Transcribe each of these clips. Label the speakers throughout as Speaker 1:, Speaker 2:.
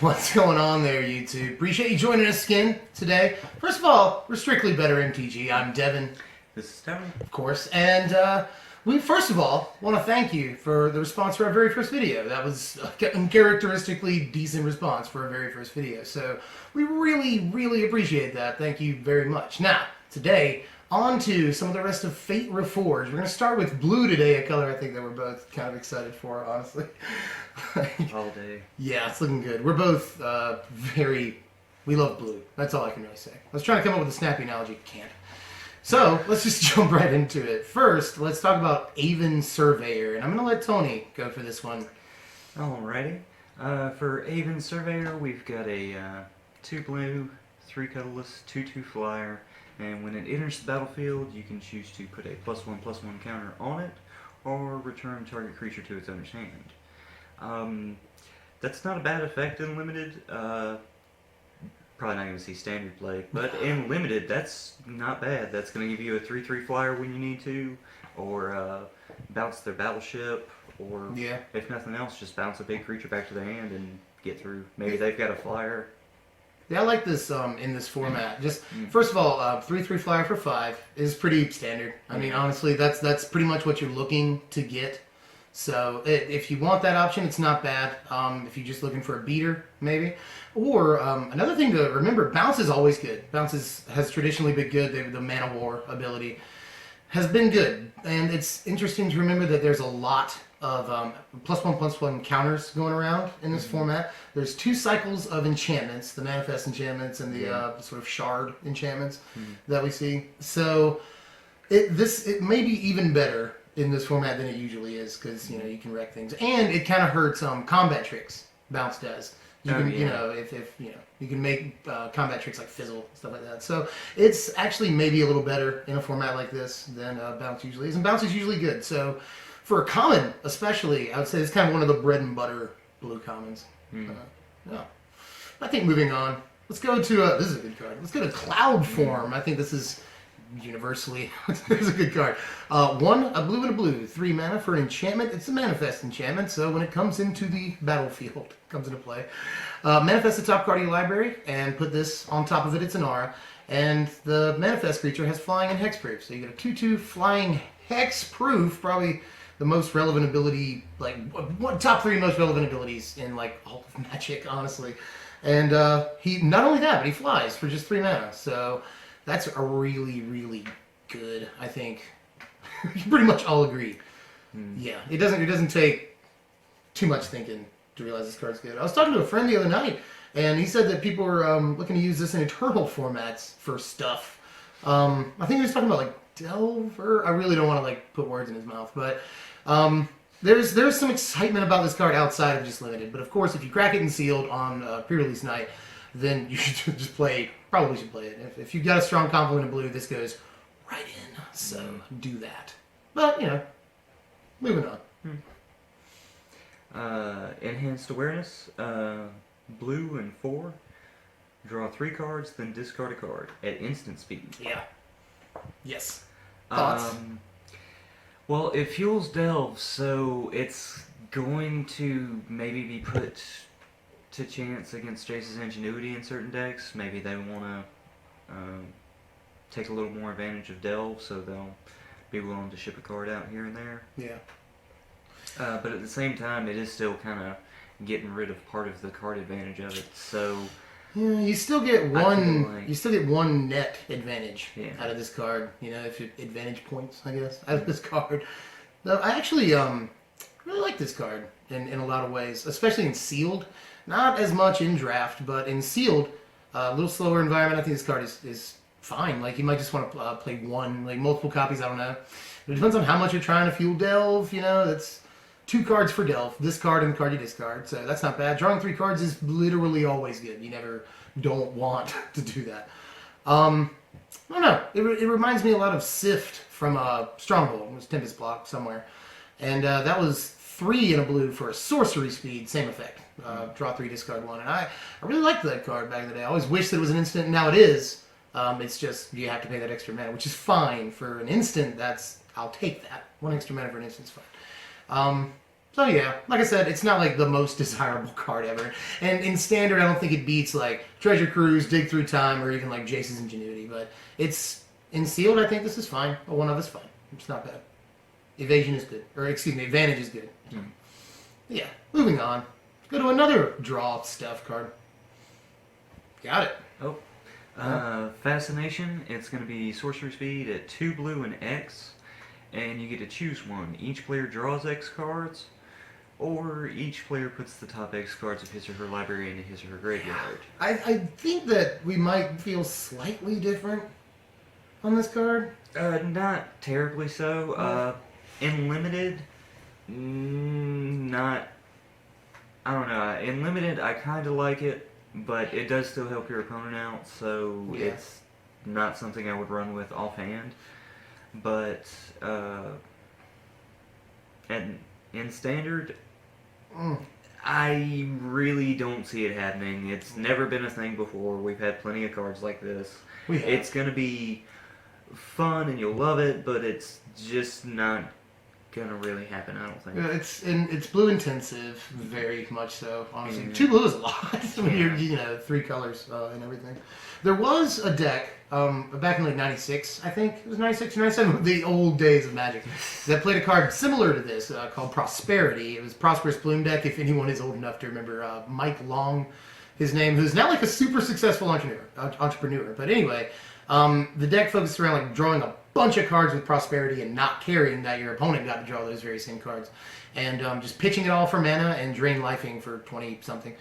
Speaker 1: What's going on there, YouTube? Appreciate you joining us again today. First of all, we're Strictly Better MTG. I'm Devin,
Speaker 2: This is Tony.
Speaker 1: of course, and we first of all want to thank you for the response to our very first video. That was a uncharacteristically decent response for our very first video, so we really appreciate that. Thank you very much. Now, today, on to some of the rest of Fate Reforged. We're going to start with blue today, a color I think that we're both kind of excited for, honestly.
Speaker 2: All day.
Speaker 1: Yeah, it's looking good. We're both we love blue. That's all I can really say. I was trying to come up with a snappy analogy. Can't. So, let's just jump right into it. First, let's talk about Aire Surveyor. And I'm going to let Tony go for this one.
Speaker 2: Alrighty. For Aire Surveyor, we've got a 2 blue, 3 colorless, 2/2 flyer. And when it enters the battlefield, you can choose to put a +1/+1 counter on it, or return target creature to its owner's hand. That's not a bad effect in limited. Probably not going to see standard play, but in limited, that's not bad. That's going to give you a 3/3 flyer when you need to, or bounce their battleship, or if nothing else, just bounce a big creature back to their hand and get through. Maybe they've got a flyer.
Speaker 1: Yeah, I like this in this format. Just first of all, 3/3 flyer for 5 is pretty standard. I mean, honestly, that's pretty much what you're looking to get. So if you want that option, it's not bad. If you're just looking for a beater, maybe. Or another thing to remember, bounce is always good. Bounce has traditionally been good. The Mana War ability has been good, and it's interesting to remember that there's a lot of +1/+1 counters going around in this format. There's 2 cycles of enchantments, the manifest enchantments and the sort of shard enchantments that we see. So it may be even better in this format than it usually is, because you can wreck things, and it kind of hurts combat tricks. Bounce does. You can if you can make combat tricks like fizzle, stuff like that. So it's actually maybe a little better in a format like this than bounce usually is, and bounce is usually good. So for a common, especially, I would say it's kind of one of the bread and butter blue commons. Yeah. I think moving on, let's go to this is a good card. Let's go to Cloud Form. I think this is universally it's a good card. A blue and a blue, 3 mana for an enchantment. It's a manifest enchantment, so when it comes into the battlefield, comes into play, manifest the top card of your library and put this on top of it. It's an aura, and the manifest creature has flying and hexproof. So you get a 2/2 flying hexproof, probably the most relevant ability, like top 3 most relevant abilities in like all of Magic, honestly. And he not only that, but he flies for just 3 mana. So that's a really good, I think. You pretty much all agree. Yeah, it doesn't take too much thinking to realize this card's good. I was talking to a friend the other night, and he said that people were looking to use this in Eternal formats for stuff. I think he was talking about like Delver. I really don't want to like put words in his mouth, but there's some excitement about this card outside of just limited. But of course, if you crack it in sealed on pre-release night, then you should just play. Probably should play it. If you've got a strong complement of blue, this goes right in. So do that. But moving on.
Speaker 2: Enhanced Awareness, blue and 4. Draw 3 cards, then discard a card at instant speed.
Speaker 1: Yeah. Yes. Thoughts?
Speaker 2: Well, it fuels Delve, so it's going to maybe be put to chance against Jace's Ingenuity in certain decks. Maybe they want to take a little more advantage of Delve, so they'll be willing to ship a card out here and there.
Speaker 1: Yeah.
Speaker 2: But at the same time, it is still kind of getting rid of part of the card advantage of it. So
Speaker 1: yeah, you still get one.
Speaker 2: Like,
Speaker 1: you still get 1 net advantage out of this card. If you advantage points, I guess, out of this card. Though I actually really like this card in a lot of ways, especially in sealed. Not as much in draft, but in sealed, a little slower environment. I think this card is fine. Like you might just want to play one, like multiple copies. I don't know. It depends on how much you're trying to fuel Delve. That's 2 cards for Delve. This card and the card you discard. So that's not bad. Drawing 3 cards is literally always good. You never don't want to do that. I don't know. It reminds me a lot of Sift from Stronghold. It was Tempest Block somewhere, and that was 3 in a blue for a sorcery speed, same effect. Draw 3, discard 1. And I really liked that card back in the day. I always wished that it was an instant. Now it is. It's just you have to pay that extra mana, which is fine for an instant. I'll take that. 1 extra mana for an instant's fine. So yeah, like I said, it's not like the most desirable card ever. And in standard, I don't think it beats like Treasure Cruise, Dig Through Time, or even like Jace's Ingenuity. But it's in sealed. I think this is fine. A 1 of is fine. It's not bad. Evasion is good, or excuse me, Advantage is good. Yeah. Moving on. Let's go to another draw stuff card. Got it.
Speaker 2: Fascination. It's going to be sorcery speed at 2 blue and X, and you get to choose one. Each player draws X cards, or each player puts the top X cards of his or her library into his or her graveyard.
Speaker 1: I think that we might feel slightly different on this card.
Speaker 2: Not terribly so. In limited, not. I don't know. In limited, I kind of like it, but it does still help your opponent out, so it's not something I would run with offhand. But in standard, I really don't see it happening. It's never been a thing before. We've had plenty of cards like this. It's gonna be fun and you'll love it, but it's just not gonna really happen, I don't think.
Speaker 1: It's blue intensive, very much so. Honestly, 2 blue is a lot when you're 3 colors and everything. There was a deck back in like '96, I think it was '96 or '97, the old days of Magic, that played a card similar to this called Prosperity. It was Prosperous Bloom deck. If anyone is old enough to remember Mike Long, his name, who's now like a super successful entrepreneur. But anyway, the deck focused around like drawing a bunch of cards with Prosperity and not caring that your opponent got to draw those very same cards, and just pitching it all for mana and drain lifing for 20 something.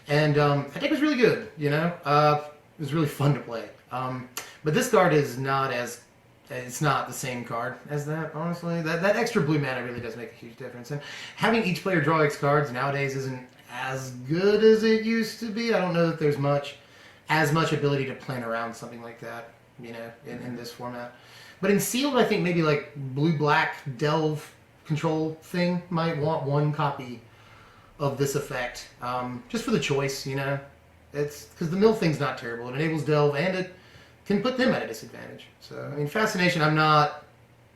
Speaker 1: And I think it was really good. It was really fun to play. But this card is not it's not the same card as that, honestly. That extra blue mana really does make a huge difference. And having each player draw X cards nowadays isn't as good as it used to be. I don't know that there's as much ability to plan around something like that, in this format. But in sealed, I think maybe like blue-black delve control thing might want 1 copy of this effect, just for the choice, It's because the mill thing's not terrible. It enables delve, and it can put them at a disadvantage. So, I mean, Fascination, I'm not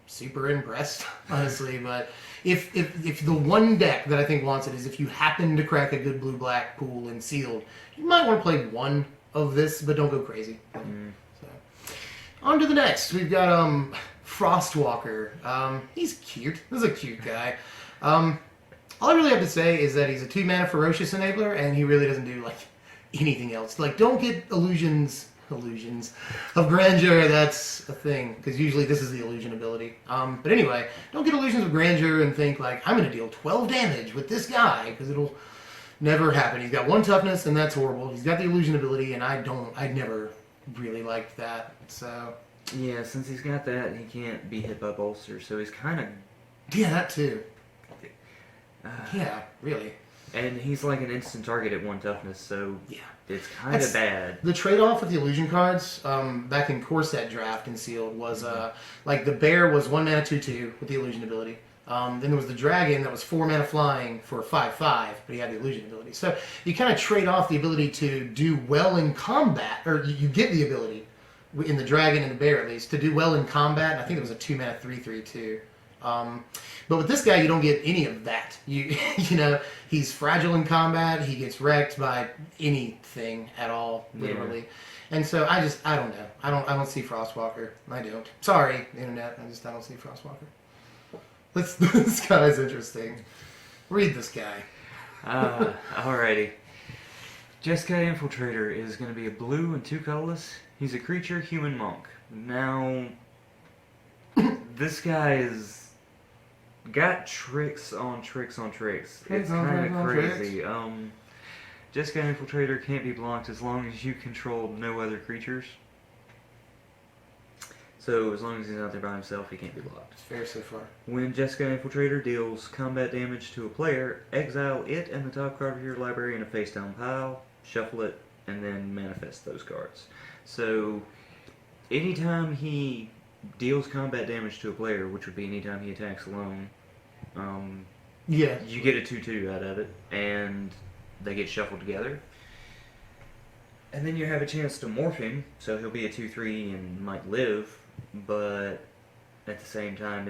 Speaker 1: super impressed, honestly. But if the one deck that I think wants it is if you happen to crack a good blue-black pool in sealed, you might want to play 1 of this, but don't go crazy. So, on to the next. We've got Frostwalker. He's cute. This is a cute guy. All I really have to say is that he's a 2-mana Ferocious Enabler, and he really doesn't do like anything else. Like, don't get illusions of grandeur. That's a thing, because usually this is the illusion ability. But anyway, don't get illusions of grandeur and think like I'm going to deal 12 damage with this guy, because it'll never happen. He's got 1 toughness, and that's horrible. He's got the illusion ability, and I never really liked that. So
Speaker 2: yeah, since he's got that, he can't be hit by bolster, so he's kind of
Speaker 1: that too. Yeah, really.
Speaker 2: And he's like an instant target at 1 toughness, so it's kind of bad.
Speaker 1: The trade-off with the illusion cards back in core set draft and sealed was like the bear was 1 mana 2/2 with the illusion ability. Then there was the dragon that was 4 mana flying for 5/5, but he had the illusion ability. So you kind of trade off the ability to do well in combat, or you get the ability in the dragon and the bear at least to do well in combat. And I think it was a 2 mana 3/3 too. But with this guy, you don't get any of that. He's fragile in combat. He gets wrecked by anything at all, literally. Yeah. And so I don't know. I don't see Frostwalker. I don't. Sorry, internet. I don't see Frostwalker. This guy's interesting. Read this guy.
Speaker 2: Alrighty. Jeskai Infiltrator is going to be a blue and 2 colorless. He's a creature, human monk. Now, this guy is got tricks on tricks on tricks. It's kind of crazy. Jeskai Infiltrator can't be blocked as long as you control no other creatures. So as long as he's not there by himself, he can't be blocked.
Speaker 1: It's fair so far.
Speaker 2: When Jeskai Infiltrator deals combat damage to a player, exile it and the top card of your library in a face-down pile, shuffle it, and then manifest those cards. So anytime he deals combat damage to a player, which would be anytime he attacks alone, you get a 2/2 out of it, and they get shuffled together. And then you have a chance to morph him, so he'll be a 2/3 and might live, but at the same time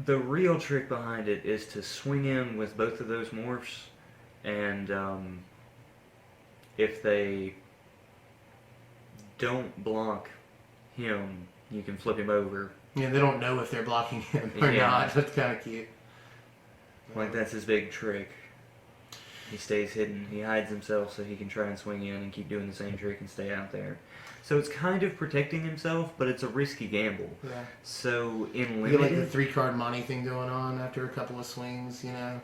Speaker 2: The real trick behind it is to swing in with both of those morphs, and if they don't block him, you can flip him over.
Speaker 1: Yeah, they don't know if they're blocking him or not. That's kind of cute.
Speaker 2: Like, that's his big trick. He stays hidden. He hides himself so he can try and swing in and keep doing the same trick and stay out there. So it's kind of protecting himself, but it's a risky gamble.
Speaker 1: Yeah.
Speaker 2: So in
Speaker 1: You get
Speaker 2: limited,
Speaker 1: like the 3-card money thing going on after a couple of swings, you know.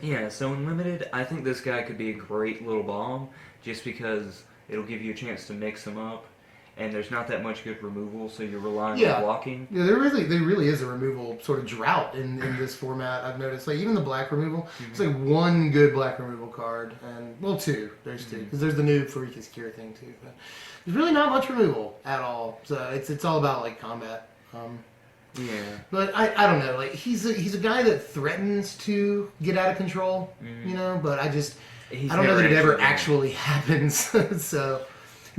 Speaker 2: yeah. So in limited, I think this guy could be a great little bomb, just because it'll give you a chance to mix him up, and there's not that much good removal, so you're relying on blocking.
Speaker 1: Yeah, there really is a removal sort of drought in this format. I've noticed, like even the black removal, it's like one good black removal card, and well, two. There's two because there's the new Farika's Cure thing too. But there's really not much removal at all. So it's all about like combat.
Speaker 2: Yeah.
Speaker 1: But I don't know. Like he's a guy that threatens to get out of control, you know. But I don't know that it ever actually happens. So.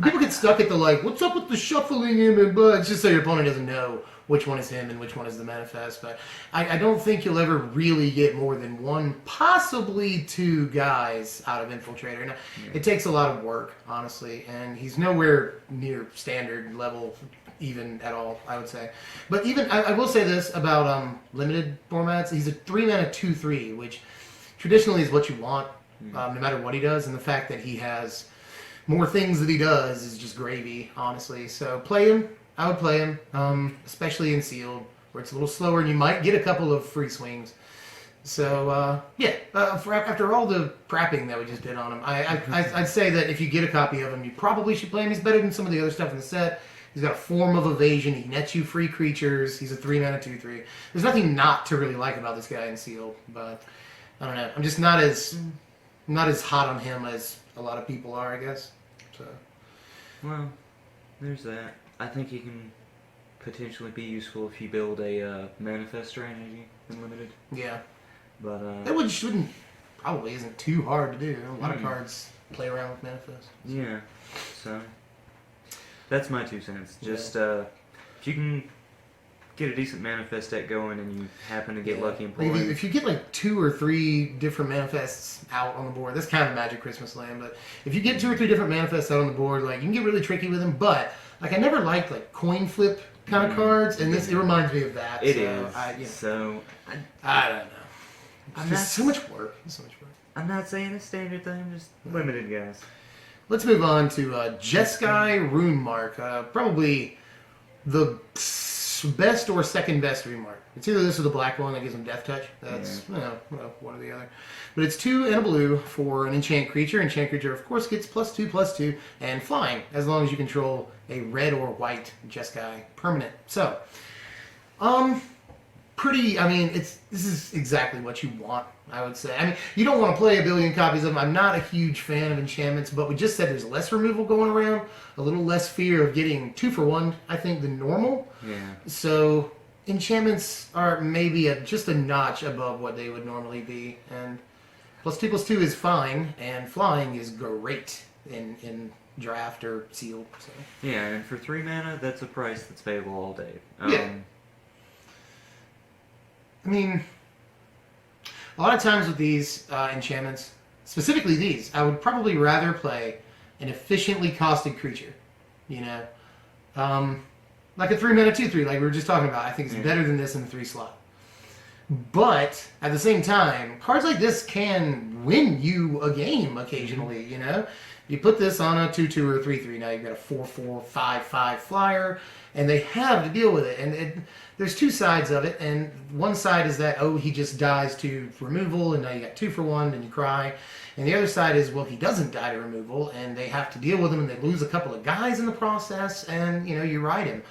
Speaker 1: People get stuck at the like, what's up with the shuffling him and but it's just so your opponent doesn't know which one is him and which one is the manifest. But I don't think you'll ever really get more than one, possibly two guys out of Infiltrator. Now, it takes a lot of work, honestly, and he's nowhere near standard level even at all, I would say. But even, I will say this about limited formats, he's a 3-mana 2/3, which traditionally is what you want, no matter what he does, and the fact that he has more things that he does is just gravy, honestly. So play him. I would play him, especially in sealed, where it's a little slower and you might get a couple of free swings. So after all the prapping that we just did on him, I'd say that if you get a copy of him, you probably should play him. He's better than some of the other stuff in the set. He's got a form of evasion. He nets you free creatures. He's a 3-mana 2/3. There's nothing not to really like about this guy in sealed, but I don't know. I'm just not as hot on him as a lot of people are, I guess. So.
Speaker 2: Well, there's that. I think he can potentially be useful if you build a manifest strategy in limited.
Speaker 1: Yeah.
Speaker 2: But
Speaker 1: that shouldn't probably isn't too hard to do. A lot of cards play around with manifest. So.
Speaker 2: Yeah. So that's my 2 cents. Just if you can get a decent manifest deck going and you happen to get lucky and pull in.
Speaker 1: If you get like 2 or 3 different manifests out on the board, that's kind of Magic Christmas Land, but if you get 2 or 3 different manifests out on the board, like you can get really tricky with them, but like I never liked like coin flip kind of cards, and it reminds me of that.
Speaker 2: It
Speaker 1: so
Speaker 2: is. So
Speaker 1: I don't know. It's just so much work.
Speaker 2: I'm not saying a standard thing, just limited, guys.
Speaker 1: Let's move on to Jeskai Rune Mark. Probably the best or second best Rune Mark. It's either this or the black one that gives him Death Touch. That's one or the other. But it's 2 and a blue for an enchant creature. Enchant creature, of course, gets +2/+2 and flying as long as you control a red or white Jeskai permanent. So, this is exactly what you want, I would say. I mean, you don't want to play a billion copies of them. I'm not a huge fan of enchantments, but we just said there's less removal going around, a little less fear of getting 2 for 1, I think, than normal.
Speaker 2: Yeah.
Speaker 1: So enchantments are maybe just a notch above what they would normally be, and +2/+2 is fine, and flying is great in draft or sealed. So.
Speaker 2: Yeah, and for 3 mana, that's a price that's payable all day.
Speaker 1: I mean, a lot of times with these enchantments, specifically these, I would probably rather play an efficiently costed creature. You know? Like a 3-mana 2/3, like we were just talking about. I think it's better than this in the 3 slot. But, at the same time, cards like this can win you a game occasionally, you know? You put this on a 2/2 or a 3/3, now you've got a 4/4, 5/5 flyer, and they have to deal with it. And there's 2 sides of it, and one side is that, oh, he just dies to removal, and now you got 2 for 1, and you cry. And the other side is, well, he doesn't die to removal, and they have to deal with him, and they lose a couple of guys in the process, and, you know, you ride him.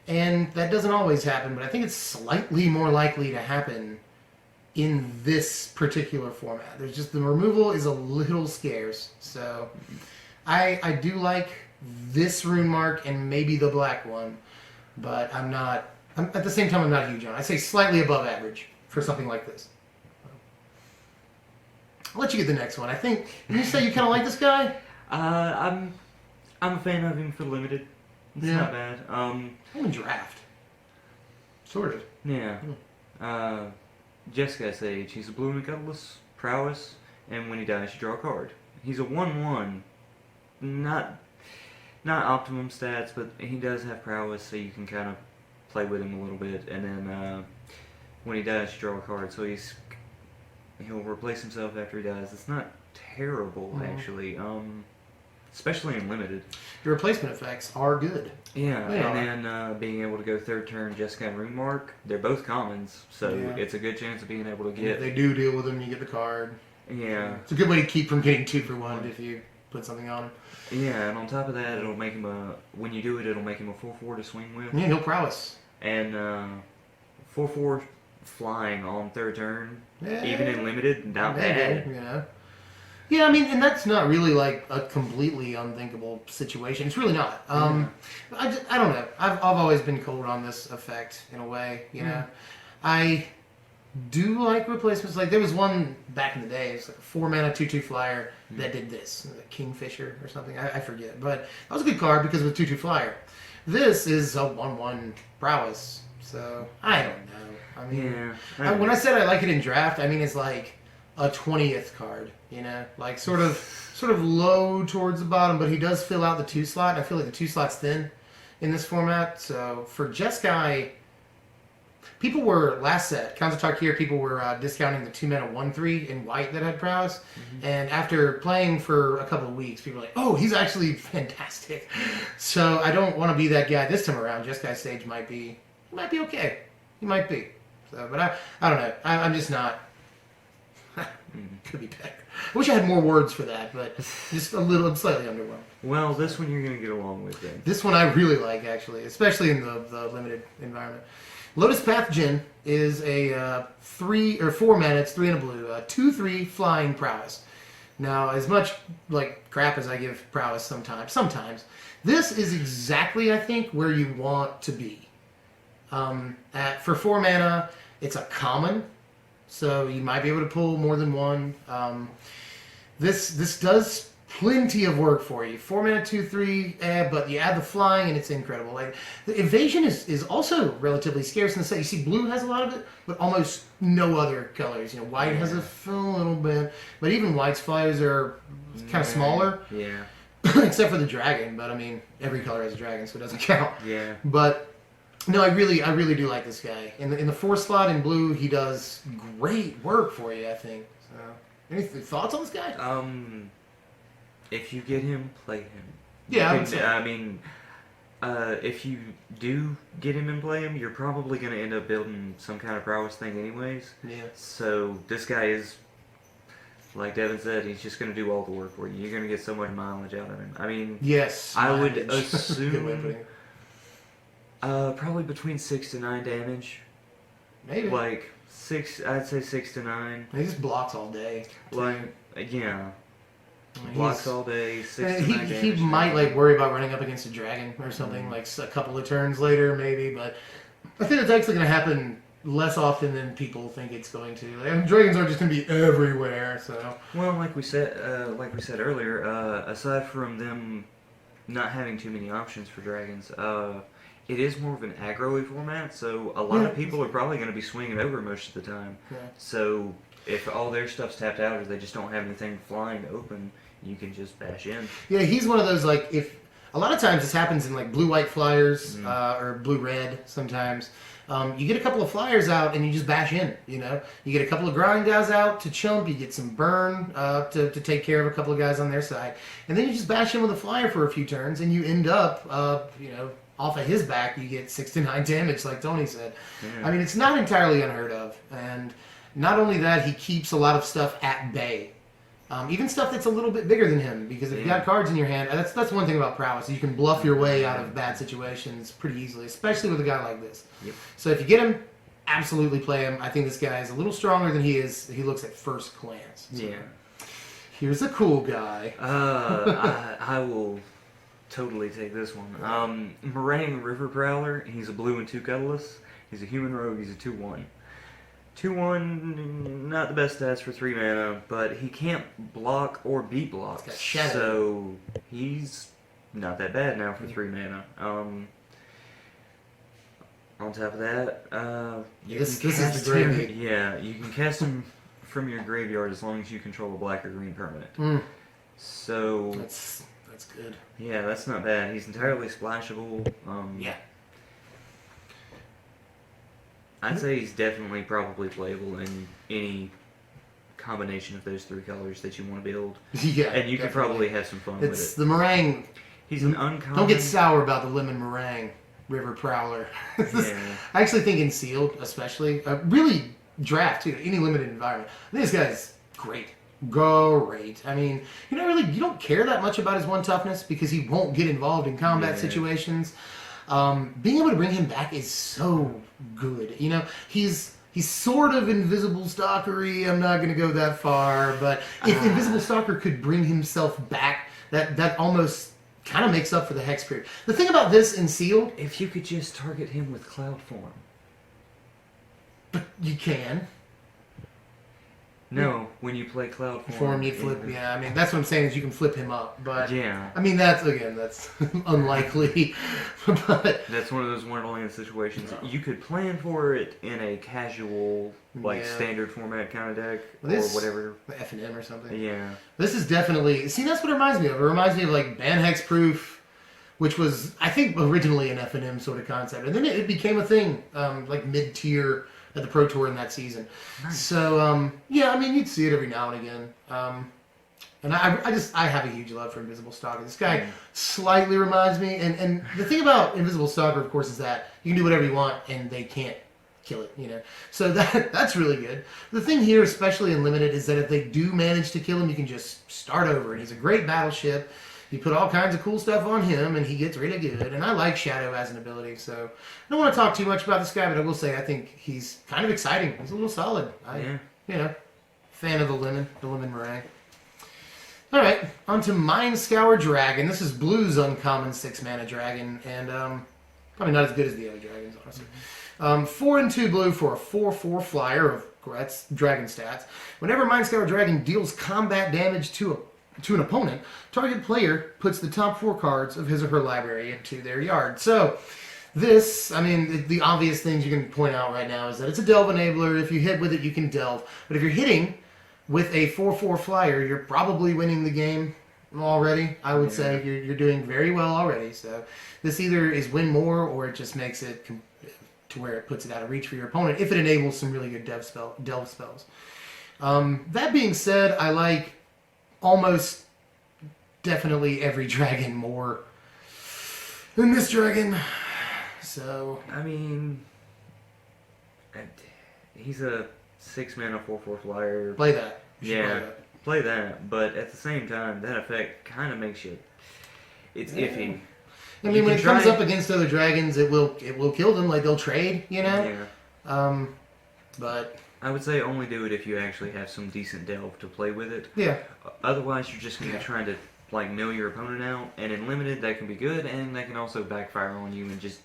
Speaker 1: And that doesn't always happen, but I think it's slightly more likely to happen in this particular format. There's just, the removal is a little scarce. So I do like this Rune Mark and maybe the black one, but at the same time, I'm not huge on it. I say slightly above average for something like this. I'll let you get the next one. I think, you say you kind of like this guy?
Speaker 2: I'm a fan of him for limited. It's not bad.
Speaker 1: I'm in draft. Sort of.
Speaker 2: Yeah. Jessica Sage, he's a blue and a colorless, prowess, and when he dies, you draw a card. He's a 1/1, not optimum stats, but he does have prowess, so you can kind of play with him a little bit. And then when he dies, you draw a card. So he'll replace himself after he dies. It's not terrible, actually. Especially in limited.
Speaker 1: The replacement effects are good.
Speaker 2: Yeah, and then being able to go third turn, Jessica and Rune Mark, they're both commons, so it's a good chance of being able to get.
Speaker 1: If they do deal with them, you get the card.
Speaker 2: Yeah.
Speaker 1: It's a good way to keep from getting 2 for 1 if you put something on him.
Speaker 2: Yeah, and on top of that, it'll make him when you do it, it'll make him a 4/4 to swing with.
Speaker 1: Yeah, no prowess.
Speaker 2: And 4/4 flying on third turn,
Speaker 1: Yeah.
Speaker 2: even in limited, not bad.
Speaker 1: Yeah. Yeah, I mean, and that's not really like a completely unthinkable situation. It's really not. I don't know. I've always been cold on this effect in a way. You know, I do like replacements. Like there was one back in the day. It's like a 4-mana 2/2 flyer that did this, like Kingfisher or something. I forget, but that was a good card because of a 2/2 flyer. This is a 1/1 prowess. So I don't know. I mean, when I said I like it in draft, I mean it's like a 20th card, you know, like sort of low towards the bottom, but he does fill out the 2 slot. I feel like the 2 slot's thin in this format. So for Jeskai, people were last set Countertalk here. People were discounting the 2-mana 1/3 in white that had prowess, and after playing for a couple of weeks, people were like, "Oh, he's actually fantastic." So I don't want to be that guy this time around. Jeskai Sage might be okay. He might be. So, but I don't know. I'm just not. Could be better. I wish I had more words for that, but just I'm slightly underwhelmed.
Speaker 2: Well, this one you're going to get along with then.
Speaker 1: This one I really like, actually, especially in the limited environment. Lotus Pathogen is a 3 or 4 mana, it's 3 and a blue, 2/3 flying prowess. Now, as much like crap as I give prowess sometimes, this is exactly, I think, where you want to be. For 4 mana, it's a common. So you might be able to pull more than one. This does plenty of work for you. 4 mana 2/3, but you add the flying and it's incredible. Like the evasion is also relatively scarce in the set. You see, blue has a lot of it, but almost no other colors. You know, white has a little bit, but even white's flyers are kind of smaller.
Speaker 2: Yeah.
Speaker 1: Except for the dragon, but I mean every color has a dragon, so it doesn't count.
Speaker 2: Yeah.
Speaker 1: But no, I really do like this guy. In the 4 slot in blue, he does great work for you, I think. So, any thoughts on this guy?
Speaker 2: If you get him, play him.
Speaker 1: Yeah,
Speaker 2: I mean, if you do get him and play him, you're probably going to end up building some kind of prowess thing anyways.
Speaker 1: Yeah.
Speaker 2: So this guy is, like Devin said, he's just going to do all the work for you. You're going to get so much mileage out of him. I mean,
Speaker 1: yes,
Speaker 2: I would
Speaker 1: Good
Speaker 2: assume
Speaker 1: way of putting it.
Speaker 2: probably between 6 to 9 damage.
Speaker 1: Maybe.
Speaker 2: Like I'd say 6 to 9.
Speaker 1: He just blocks all day.
Speaker 2: Like, yeah. Blocks all day, 6 to 9 damage.
Speaker 1: He might like worry about running up against a dragon or something like a couple of turns later, maybe. But I think it's actually going to happen less often than people think it's going to. Like, dragons are just going to be everywhere. So.
Speaker 2: Well, like we said earlier, aside from them not having too many options for dragons, it is more of an aggro-y format, so a lot of people are probably going to be swinging over most of the time. Yeah. So if all their stuff's tapped out or they just don't have anything flying open, you can just bash in. Yeah,
Speaker 1: he's one of those, like, if a lot of times this happens in like blue-white flyers or blue-red sometimes. You get a couple of flyers out and you just bash in, you know. You get a couple of grind guys out to chump, you get some burn to take care of a couple of guys on their side. And then you just bash in with a flyer for a few turns and you end up, off of his back, you get 6 to 9 damage, like Tony said. Yeah. I mean, it's not entirely unheard of. And not only that, he keeps a lot of stuff at bay. Even stuff that's a little bit bigger than him, because if you got cards in your hand, that's one thing about prowess. You can bluff your way out of bad situations pretty easily, especially with a guy like this. Yep. So if you get him, absolutely play him. I think this guy is a little stronger than he looks at first glance. So. Yeah. Here's a cool guy.
Speaker 2: I will totally take this one. Meringue River Prowler. He's a blue and 2 colorless. He's a human rogue. He's a 2/1. 2/1, not the best stats for 3 mana, but he can't block or beat block. So he's not that bad now for 3 mana. On top of that,
Speaker 1: This is the gravy.
Speaker 2: Yeah, you can cast him from your graveyard as long as you control a black or green permanent.
Speaker 1: Mm.
Speaker 2: So
Speaker 1: That's good.
Speaker 2: yeah, that's not bad. He's entirely splashable.
Speaker 1: Yeah.
Speaker 2: I'd say he's definitely probably playable in any combination of those 3 colors that you want to build.
Speaker 1: Yeah,
Speaker 2: and you could
Speaker 1: definitely.
Speaker 2: probably have some fun with
Speaker 1: It's
Speaker 2: it.
Speaker 1: the meringue.
Speaker 2: He's an uncommon.
Speaker 1: Don't get sour about the lemon meringue river prowler.
Speaker 2: Yeah.
Speaker 1: I actually think in sealed, especially, really draft too. Any limited environment. This guy's great. Great. I mean, you don't care that much about his 1 toughness because he won't get involved in combat situations. Being able to bring him back is so good. You know, he's sort of invisible stalkery. I'm not going to go that far, but if invisible stalker could bring himself back, that almost kind of makes up for the hex period. The thing about this in sealed,
Speaker 2: If you could just target him with cloud form.
Speaker 1: but you can.
Speaker 2: No, when you play cloud form.
Speaker 1: You flip. Yeah, I mean that's what I'm saying is you can flip him up, but
Speaker 2: Yeah.
Speaker 1: I mean that's unlikely. But
Speaker 2: That's one of those Wonderland situations. You could plan for it in a casual, standard format kind of deck, or whatever.
Speaker 1: F&M or something.
Speaker 2: Yeah.
Speaker 1: This is definitely that's what it reminds me of. It reminds me of like ban hex proof, which was I think originally an F&M sort of concept, and then it became a thing like mid tier at the Pro Tour in that season.
Speaker 2: Nice.
Speaker 1: So yeah, I mean you'd see it every now and again. And I have a huge love for Invisible Stalker. This guy slightly reminds me, and the thing about Invisible Stalker, of course, is that you can do whatever you want, and they can't kill it, you know. So that's really good. The thing here, especially in Limited, is that if they do manage to kill him, you can just start over. And he's a great battleship. You put all kinds of cool stuff on him, and he gets really good. And I like Shadow as an ability, so I don't want to talk too much about this guy, but I will say I think he's kind of exciting. He's a little solid. Fan of the lemon meringue. All right, on to Mind Scour Dragon. This is Blue's uncommon 6-mana dragon, and probably not as good as the other dragons, honestly. 4 and 2 blue for a 4/4 flyer. That's dragon stats. Whenever Mind Scour Dragon deals combat damage to an opponent, target player puts the top 4 cards of his or her library into their yard. So this, I mean, the obvious things you can point out right now is that it's a delve enabler. If you hit with it, you can delve. But if you're hitting with a 4/4 flyer, you're probably winning the game already. I would say you're doing very well already. So this either is win more or it just makes it to where it puts it out of reach for your opponent if it enables some really good delve spells. That being said, I like almost definitely every dragon more than this dragon. So
Speaker 2: I mean, he's a 6-mana 4/4 flyer.
Speaker 1: play that.
Speaker 2: Yeah, play that. But at the same time, that effect kind of makes you. It's iffy.
Speaker 1: I mean, when it comes up against other dragons, it will kill them. Like they'll trade, you know.
Speaker 2: Yeah.
Speaker 1: But
Speaker 2: I would say only do it if you actually have some decent delve to play with it.
Speaker 1: yeah.
Speaker 2: Otherwise, you're just going to be trying to mill your opponent out, and in Limited that can be good, and that can also backfire on you and just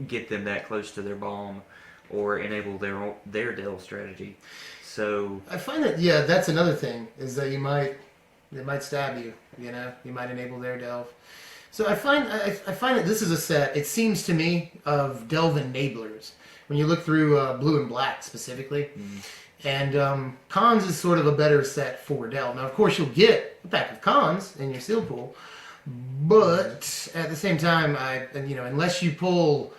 Speaker 2: get them that close to their bomb, or enable their delve strategy. So
Speaker 1: I find that that's another thing is that they might stab you. You know, you might enable their delve. So I find that this is a set. It seems to me of delve enablers when you look through blue and black specifically. And Cons is sort of a better set for delve. Now, of course, you'll get a pack of Cons in your seal pool, but at the same time, unless you pull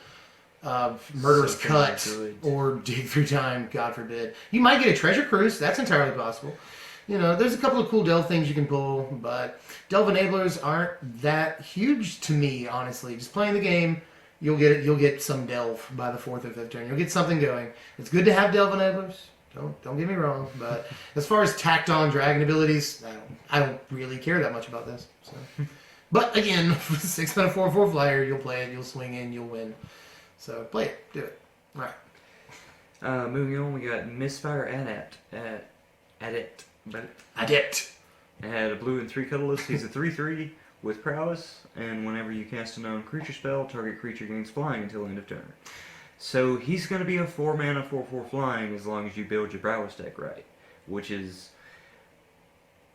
Speaker 1: Murderous Cut or Dig Through Time, God forbid, you might get a Treasure Cruise. That's entirely possible. You know, there's a couple of cool delve things you can pull, but delve enablers aren't that huge to me, honestly. Just playing the game, you'll get some delve by the 4th or 5th turn. You'll get something going. It's good to have delve enablers. Don't get me wrong, but as far as tacked on dragon abilities, I don't really care that much about this. So. But again, 6-mana 4/4 flyer, you'll play it, you'll swing in, you'll win. So play it, do it. All right.
Speaker 2: Moving on, we got Misfire Adept. It had a blue and 3 colorless. He's a 3/3 with prowess, and whenever you cast a known creature spell, target creature gains flying until end of turn. So he's going to be a 4-mana 4/4 flying as long as you build your prowess deck right, which is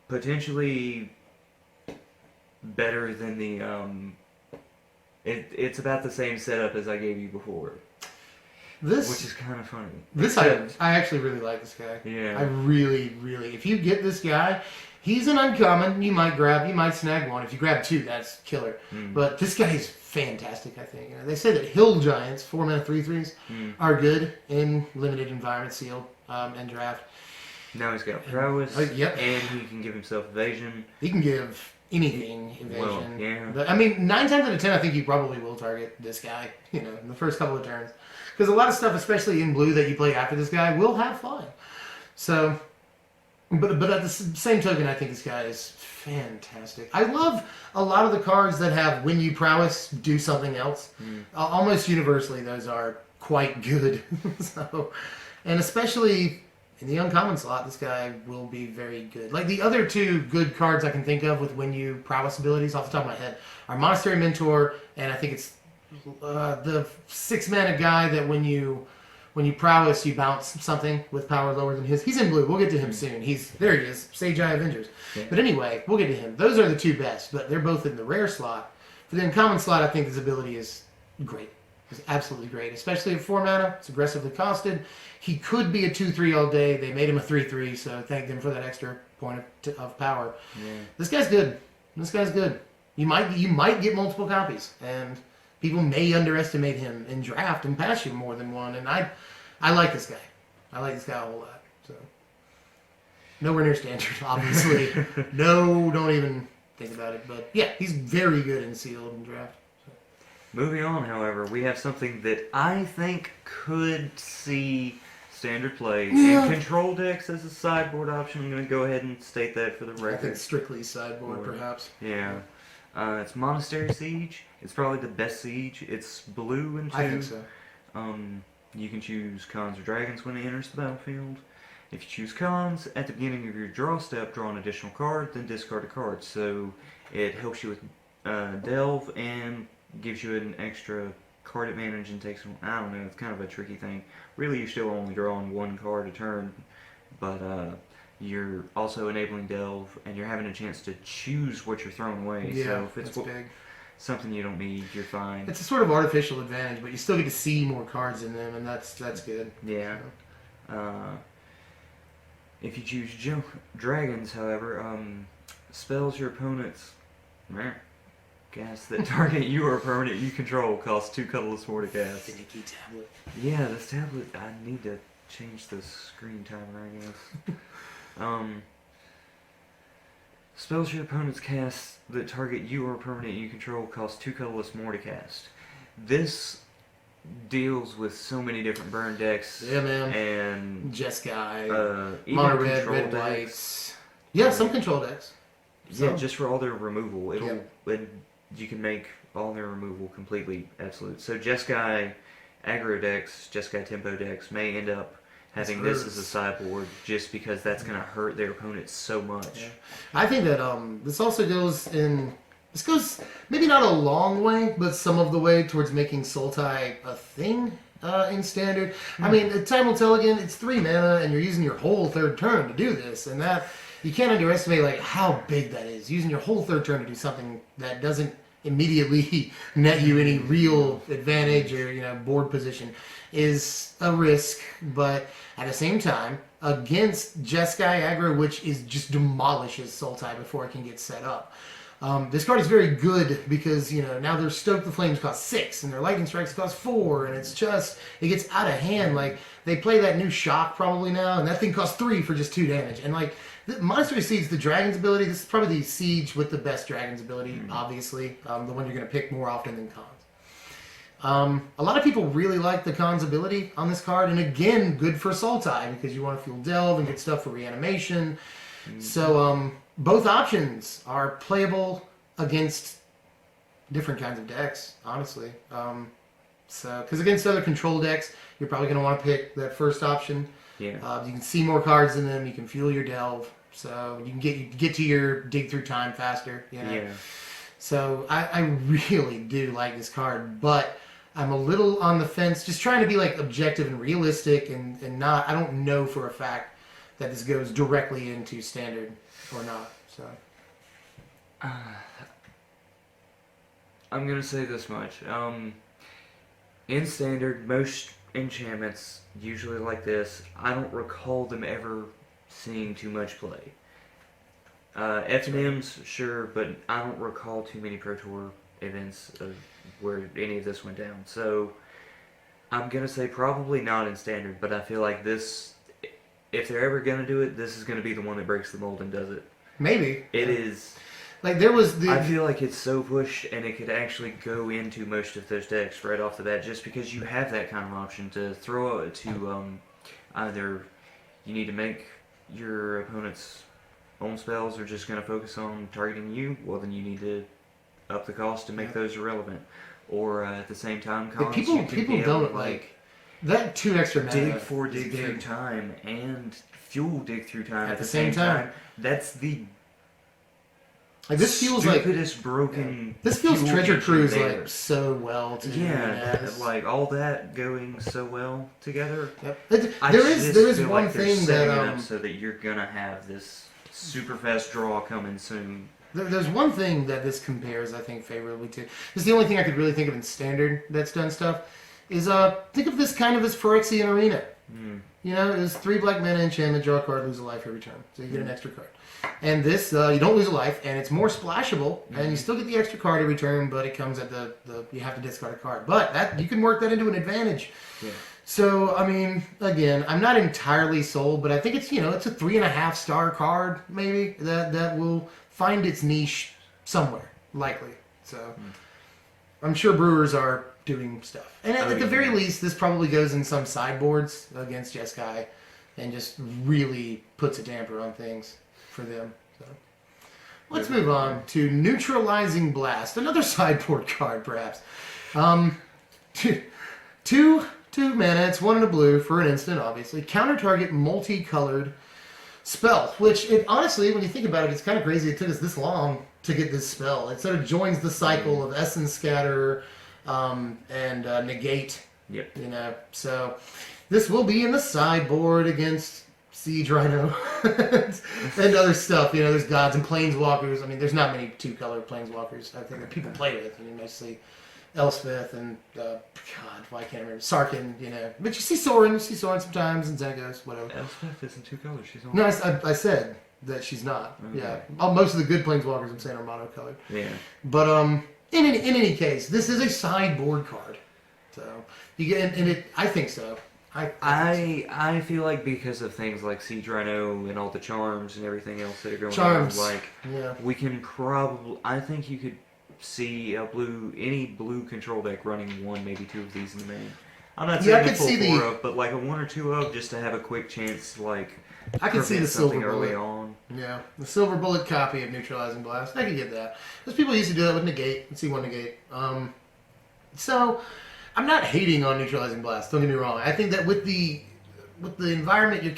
Speaker 2: potentially better than the. It's about the same setup as I gave you before.
Speaker 1: This,
Speaker 2: which is kind of funny.
Speaker 1: This I actually really like this guy.
Speaker 2: Yeah.
Speaker 1: I really, really. If you get this guy, he's an uncommon. You might snag one. If you grab 2, that's killer. But this guy is fantastic, I think. They say that hill giants, 4-mana 3/3s, are good in limited environment, sealed, and draft.
Speaker 2: Now he's got prowess,
Speaker 1: yep.
Speaker 2: And he can give himself evasion.
Speaker 1: He can give anything evasion.
Speaker 2: Well, yeah.
Speaker 1: But, I mean, 9 times out of 10, I think you probably will target this guy, in the first couple of turns. Because a lot of stuff, especially in blue, that you play after this guy will have flying. So, but at the same token, I think this guy is fantastic. I love a lot of the cards that have when you prowess, do something else. Almost universally, those are quite good. So, and especially in the uncommon slot, this guy will be very good. Like the other 2 good cards I can think of with when you prowess abilities off the top of my head are Monastery Mentor, and I think it's the 6-mana guy that when you prowess, you bounce something with power lower than his. He's in blue. We'll get to him soon. There he is, Sage Eye Avengers. Yeah. But anyway, we'll get to him. Those are the 2 best, but they're both in the rare slot. For the uncommon slot, I think his ability is great. It's absolutely great, especially at 4 mana. It's aggressively costed. He could be a 2/3 all day. They made him a 3/3, so thank them for that extra point of power. Yeah. This guy's good. This guy's good. You might get multiple copies, and people may underestimate him in draft and pass you more than one. And I like this guy. I like this guy a whole lot. So nowhere near standard, obviously. No, don't even think about it. But yeah, he's very good in sealed and draft. So.
Speaker 2: Moving on, however, we have something that I think could see standard play.
Speaker 1: Yeah.
Speaker 2: And control decks as a sideboard option. I'm going to go ahead and state that for the record.
Speaker 1: I think strictly sideboard, perhaps.
Speaker 2: Yeah. It's Monastery Siege. It's probably the best siege. It's blue and 2.
Speaker 1: I think so.
Speaker 2: You can choose cons or dragons when it enters the battlefield. If you choose cons, at the beginning of your draw step, draw an additional card, then discard a card. So it helps you with delve and gives you an extra card advantage and takes, I don't know, it's kind of a tricky thing. Really, you're still only drawing 1 card a turn, but you're also enabling delve, and you're having a chance to choose what you're throwing away.
Speaker 1: Yeah,
Speaker 2: so if it's
Speaker 1: that's big.
Speaker 2: Something you don't need, you're fine.
Speaker 1: It's a sort of artificial advantage, but you still get to see more cards in them, and that's good.
Speaker 2: Yeah. So. If you choose dragons, however, spells your opponent's cast that target you or a permanent you control cost 2 colorless more to cast.
Speaker 1: Finicky tablet.
Speaker 2: Yeah, this tablet, I need to change the screen timer, I guess. Spells your opponent's cast that target you or a permanent you control cost 2 colorless more to cast. This deals with so many different burn decks.
Speaker 1: Yeah, man.
Speaker 2: And
Speaker 1: Jeskai, mono red, red whites. Yeah, some control decks.
Speaker 2: Yeah, just for all their removal. You can make all their removal completely absolute. So Jeskai aggro decks, Jeskai tempo decks may end up having this as a sideboard just because that's going to hurt their opponents so much.
Speaker 1: Yeah. I think that this also goes in... This goes maybe not a long way, but some of the way towards making Sultai a thing in Standard. I mean, time will tell again, it's 3 mana and you're using your whole 3rd turn to do this. And that, you can't underestimate how big that is. Using your whole 3rd turn to do something that doesn't immediately net you any real advantage or board position is a risk. But at the same time, against Jeskai aggro, which is just demolishes Sultai before it can get set up. This card is very good because, now their Stoke the Flames cost 6 and their Lightning Strikes cost 4, and it gets out of hand. Like, they play that new Shock probably now, and that thing costs 3 for just 2 damage. And, the Monastery Siege, the Dragon's ability, this is probably the Siege with the best Dragon's ability, obviously. The one you're going to pick more often than Cons. A lot of people really like the Cons ability on this card, and again, good for Sultai because you want to fuel Delve and get stuff for reanimation. So, both options are playable against different kinds of decks, honestly. Because against other control decks, you're probably going to want to pick that first option. Yeah. You can see more cards in them. You can fuel your delve, so you can get to your dig through time faster. Yeah. So I really do like this card, but I'm a little on the fence, just trying to be objective and realistic, and not. I don't know for a fact that this goes directly into Standard or not. So
Speaker 2: I'm gonna say this much. In Standard, most enchantments usually like this, I don't recall them ever seeing too much play. F&Ms, sure, but I don't recall too many Pro Tour events of where any of this went down. So I'm gonna say probably not in standard, but I feel like this, if they're ever gonna do it, this is gonna be the one that breaks the mold and does it.
Speaker 1: Maybe
Speaker 2: It is.
Speaker 1: like there was the.
Speaker 2: I feel like it's so pushed, and it could actually go into most of those decks right off the bat, just because you have that kind of option to throw to either you need to make your opponent's own spells are just going to focus on targeting you. Well, then you need to up the cost to make those irrelevant. Or at the same time, cons,
Speaker 1: people
Speaker 2: you can be
Speaker 1: don't
Speaker 2: able to,
Speaker 1: like that 2 extra mana.
Speaker 2: dig through time and fuel dig through time
Speaker 1: At the same time.
Speaker 2: That's the
Speaker 1: like this feels like
Speaker 2: stupidest broken.
Speaker 1: this feels
Speaker 2: fuel
Speaker 1: Treasure
Speaker 2: engine
Speaker 1: Cruise
Speaker 2: there.
Speaker 1: like so well to
Speaker 2: like all that going so well together.
Speaker 1: Yep.
Speaker 2: I
Speaker 1: There is
Speaker 2: just feel
Speaker 1: one
Speaker 2: like they're
Speaker 1: thing
Speaker 2: setting
Speaker 1: that
Speaker 2: it up so that you're gonna have this super fast draw coming soon.
Speaker 1: there's one thing that this compares, I think, favorably to. This is the only thing I could really think of in standard that's done stuff. Is think of this kind of as Phyrexian Arena. You know, it's 3 black mana enchantment, draw a card, lose a life every turn, so you get an extra card. And this, you don't lose a life, and it's more splashable, and you still get the extra card every turn, but it comes at the you have to discard a card. But that you can work that into an advantage.
Speaker 2: Yeah.
Speaker 1: So, I mean, again, I'm not entirely sold, but I think it's, it's a 3.5-star card, maybe, that will find its niche somewhere, likely. So, I'm sure brewers are doing stuff. And at the very least, this probably goes in some sideboards against Jeskai and just really puts a damper on things for them. So, let's move on to Neutralizing Blast, another sideboard card, perhaps. Two mana, it's 1 and a blue for an instant, obviously. Counter target multicolored spell, which honestly, when you think about it, it's kind of crazy it took us this long to get this spell. It sort of joins the cycle of Essence Scatter and Negate.
Speaker 2: Yep.
Speaker 1: So this will be in the sideboard against Siege Rhino and other stuff. There's gods and planeswalkers. I mean, there's not many 2-color planeswalkers I think that people play with. Mostly Elspeth and why can't I remember Sarkhan. But you see Sorin. Sometimes and Xenagos, whatever.
Speaker 2: Elspeth isn't 2 colors. She's on.
Speaker 1: No, I said that she's not.
Speaker 2: Okay.
Speaker 1: Yeah, most of the good planeswalkers I'm saying are monocolored.
Speaker 2: Yeah.
Speaker 1: But in any case, this is a sideboard card. So you get and it. I think so.
Speaker 2: I feel like because of things like Siege Rhino and all the charms and everything else that are going
Speaker 1: Charms.
Speaker 2: on, we can probably. I think you could see any blue control deck running 1, maybe 2 of these in the main. I'm not saying a full 4 of, but like a 1 or 2 of, just to have a quick chance to
Speaker 1: I can see the silver
Speaker 2: early
Speaker 1: bullet.
Speaker 2: on.
Speaker 1: Yeah, the silver bullet copy of Neutralizing Blast. I can get that. There's people used to do that with Negate. Let's see one Negate. So I'm not hating on Neutralizing Blast. Don't get me wrong. I think that with the environment, you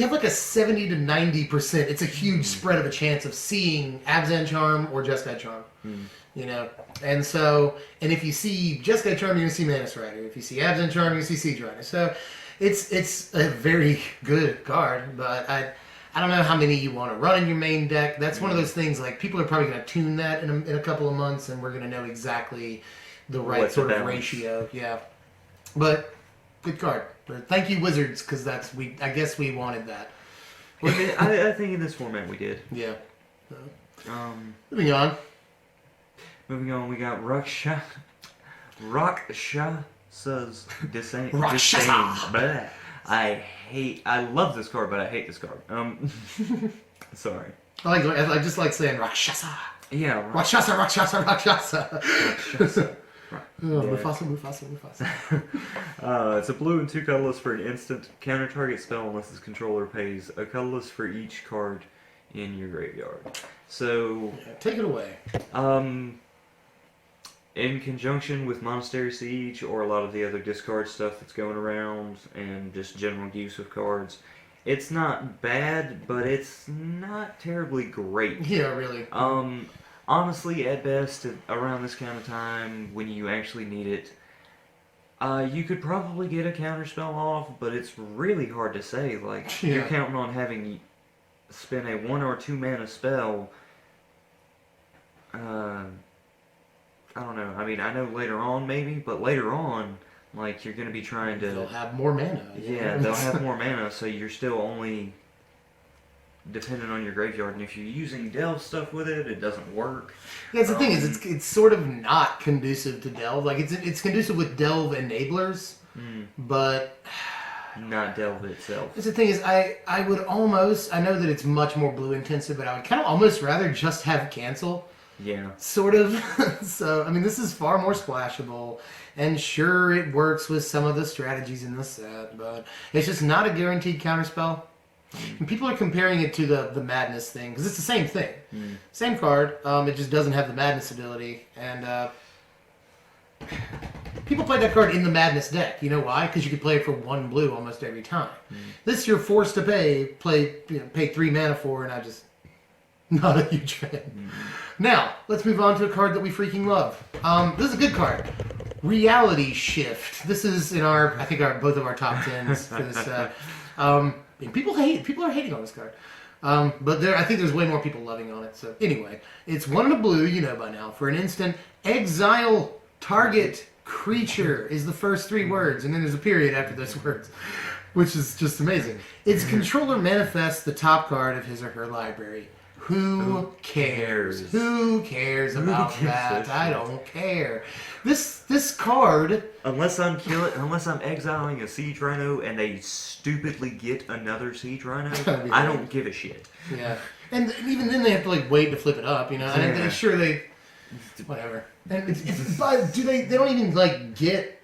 Speaker 1: have like a 70 to 90%. It's a huge spread of a chance of seeing Abzan Charm or Jeskai Charm. And so, and if you see Jeskai Charm, you're gonna see Manus Rider. If you see Abzan Charm, you're gonna see Siege Rider. So it's a very good card, but I don't know how many you want to run in your main deck. That's one of those things, like, people are probably going to tune that in a couple of months, and we're going to know exactly the right sort of ratio. Yeah. But, good card. But thank you, Wizards, because I guess we wanted that.
Speaker 2: Well, I think in this format we did.
Speaker 1: Yeah.
Speaker 2: Moving
Speaker 1: on,
Speaker 2: we got Rakshasa says disdain.
Speaker 1: Rakshasa.
Speaker 2: I love this card, but I hate this card. Sorry.
Speaker 1: I just like saying Rakshasa.
Speaker 2: Yeah.
Speaker 1: Rakshasa.
Speaker 2: Rakshasa.
Speaker 1: Mufasa.
Speaker 2: It's a blue and 2 colorless for an instant. Counter target spell unless its controller pays a colorless for each card in your graveyard. So
Speaker 1: take it away.
Speaker 2: In conjunction with Monastery Siege or a lot of the other discard stuff that's going around and just general use of cards, it's not bad, but it's not terribly great.
Speaker 1: Yeah, really.
Speaker 2: Honestly, at best, around this kind of time, when you actually need it, you could probably get a counterspell off, but it's really hard to say. Like, you're counting on having spent a 1 or 2 mana spell. I don't know. I mean, I know later on maybe, but later on, Like, you're going to be trying to...
Speaker 1: They'll have more mana.
Speaker 2: Yeah, they'll have more mana, so you're still only dependent on your graveyard. And if you're using delve stuff with it, it doesn't work.
Speaker 1: Yeah, that's the thing is, it's sort of not conducive to delve. Like, it's conducive with delve enablers, but...
Speaker 2: Not delve itself.
Speaker 1: That's the thing is, I would almost... I know that it's much more blue intensive, but I would kind of almost rather just have cancel.
Speaker 2: Yeah.
Speaker 1: Sort of. So, I mean, this is far more splashable. And sure, it works with some of the strategies in the set, but it's just not a guaranteed counterspell. And people are comparing it to the Madness thing, because it's the same thing. Same card, it just doesn't have the Madness ability. And people play that card in the Madness deck. You know why? Because you can play it for 1 blue almost every time. This you're forced to pay 3 mana for, and I just... Not a huge fan. Now, let's move on to a card that we freaking love. This is a good card. Reality Shift. This is in I think both of our top 10s for this set. People are hating on this card. But I think there's way more people loving on it. So anyway, it's 1 in a blue, you know by now. For an instant, exile target creature is the first 3 words, and then there's a period after those words, which is just amazing. Its controller manifests the top card of his or her library. Who cares? Who cares about that? I don't care. This card...
Speaker 2: Unless I'm exiling a Siege Rhino and they stupidly get another Siege Rhino, I don't give a shit.
Speaker 1: Yeah. And even then they have to like wait to flip it up, you know?
Speaker 2: Yeah.
Speaker 1: And sure they... Whatever. And but they don't even like get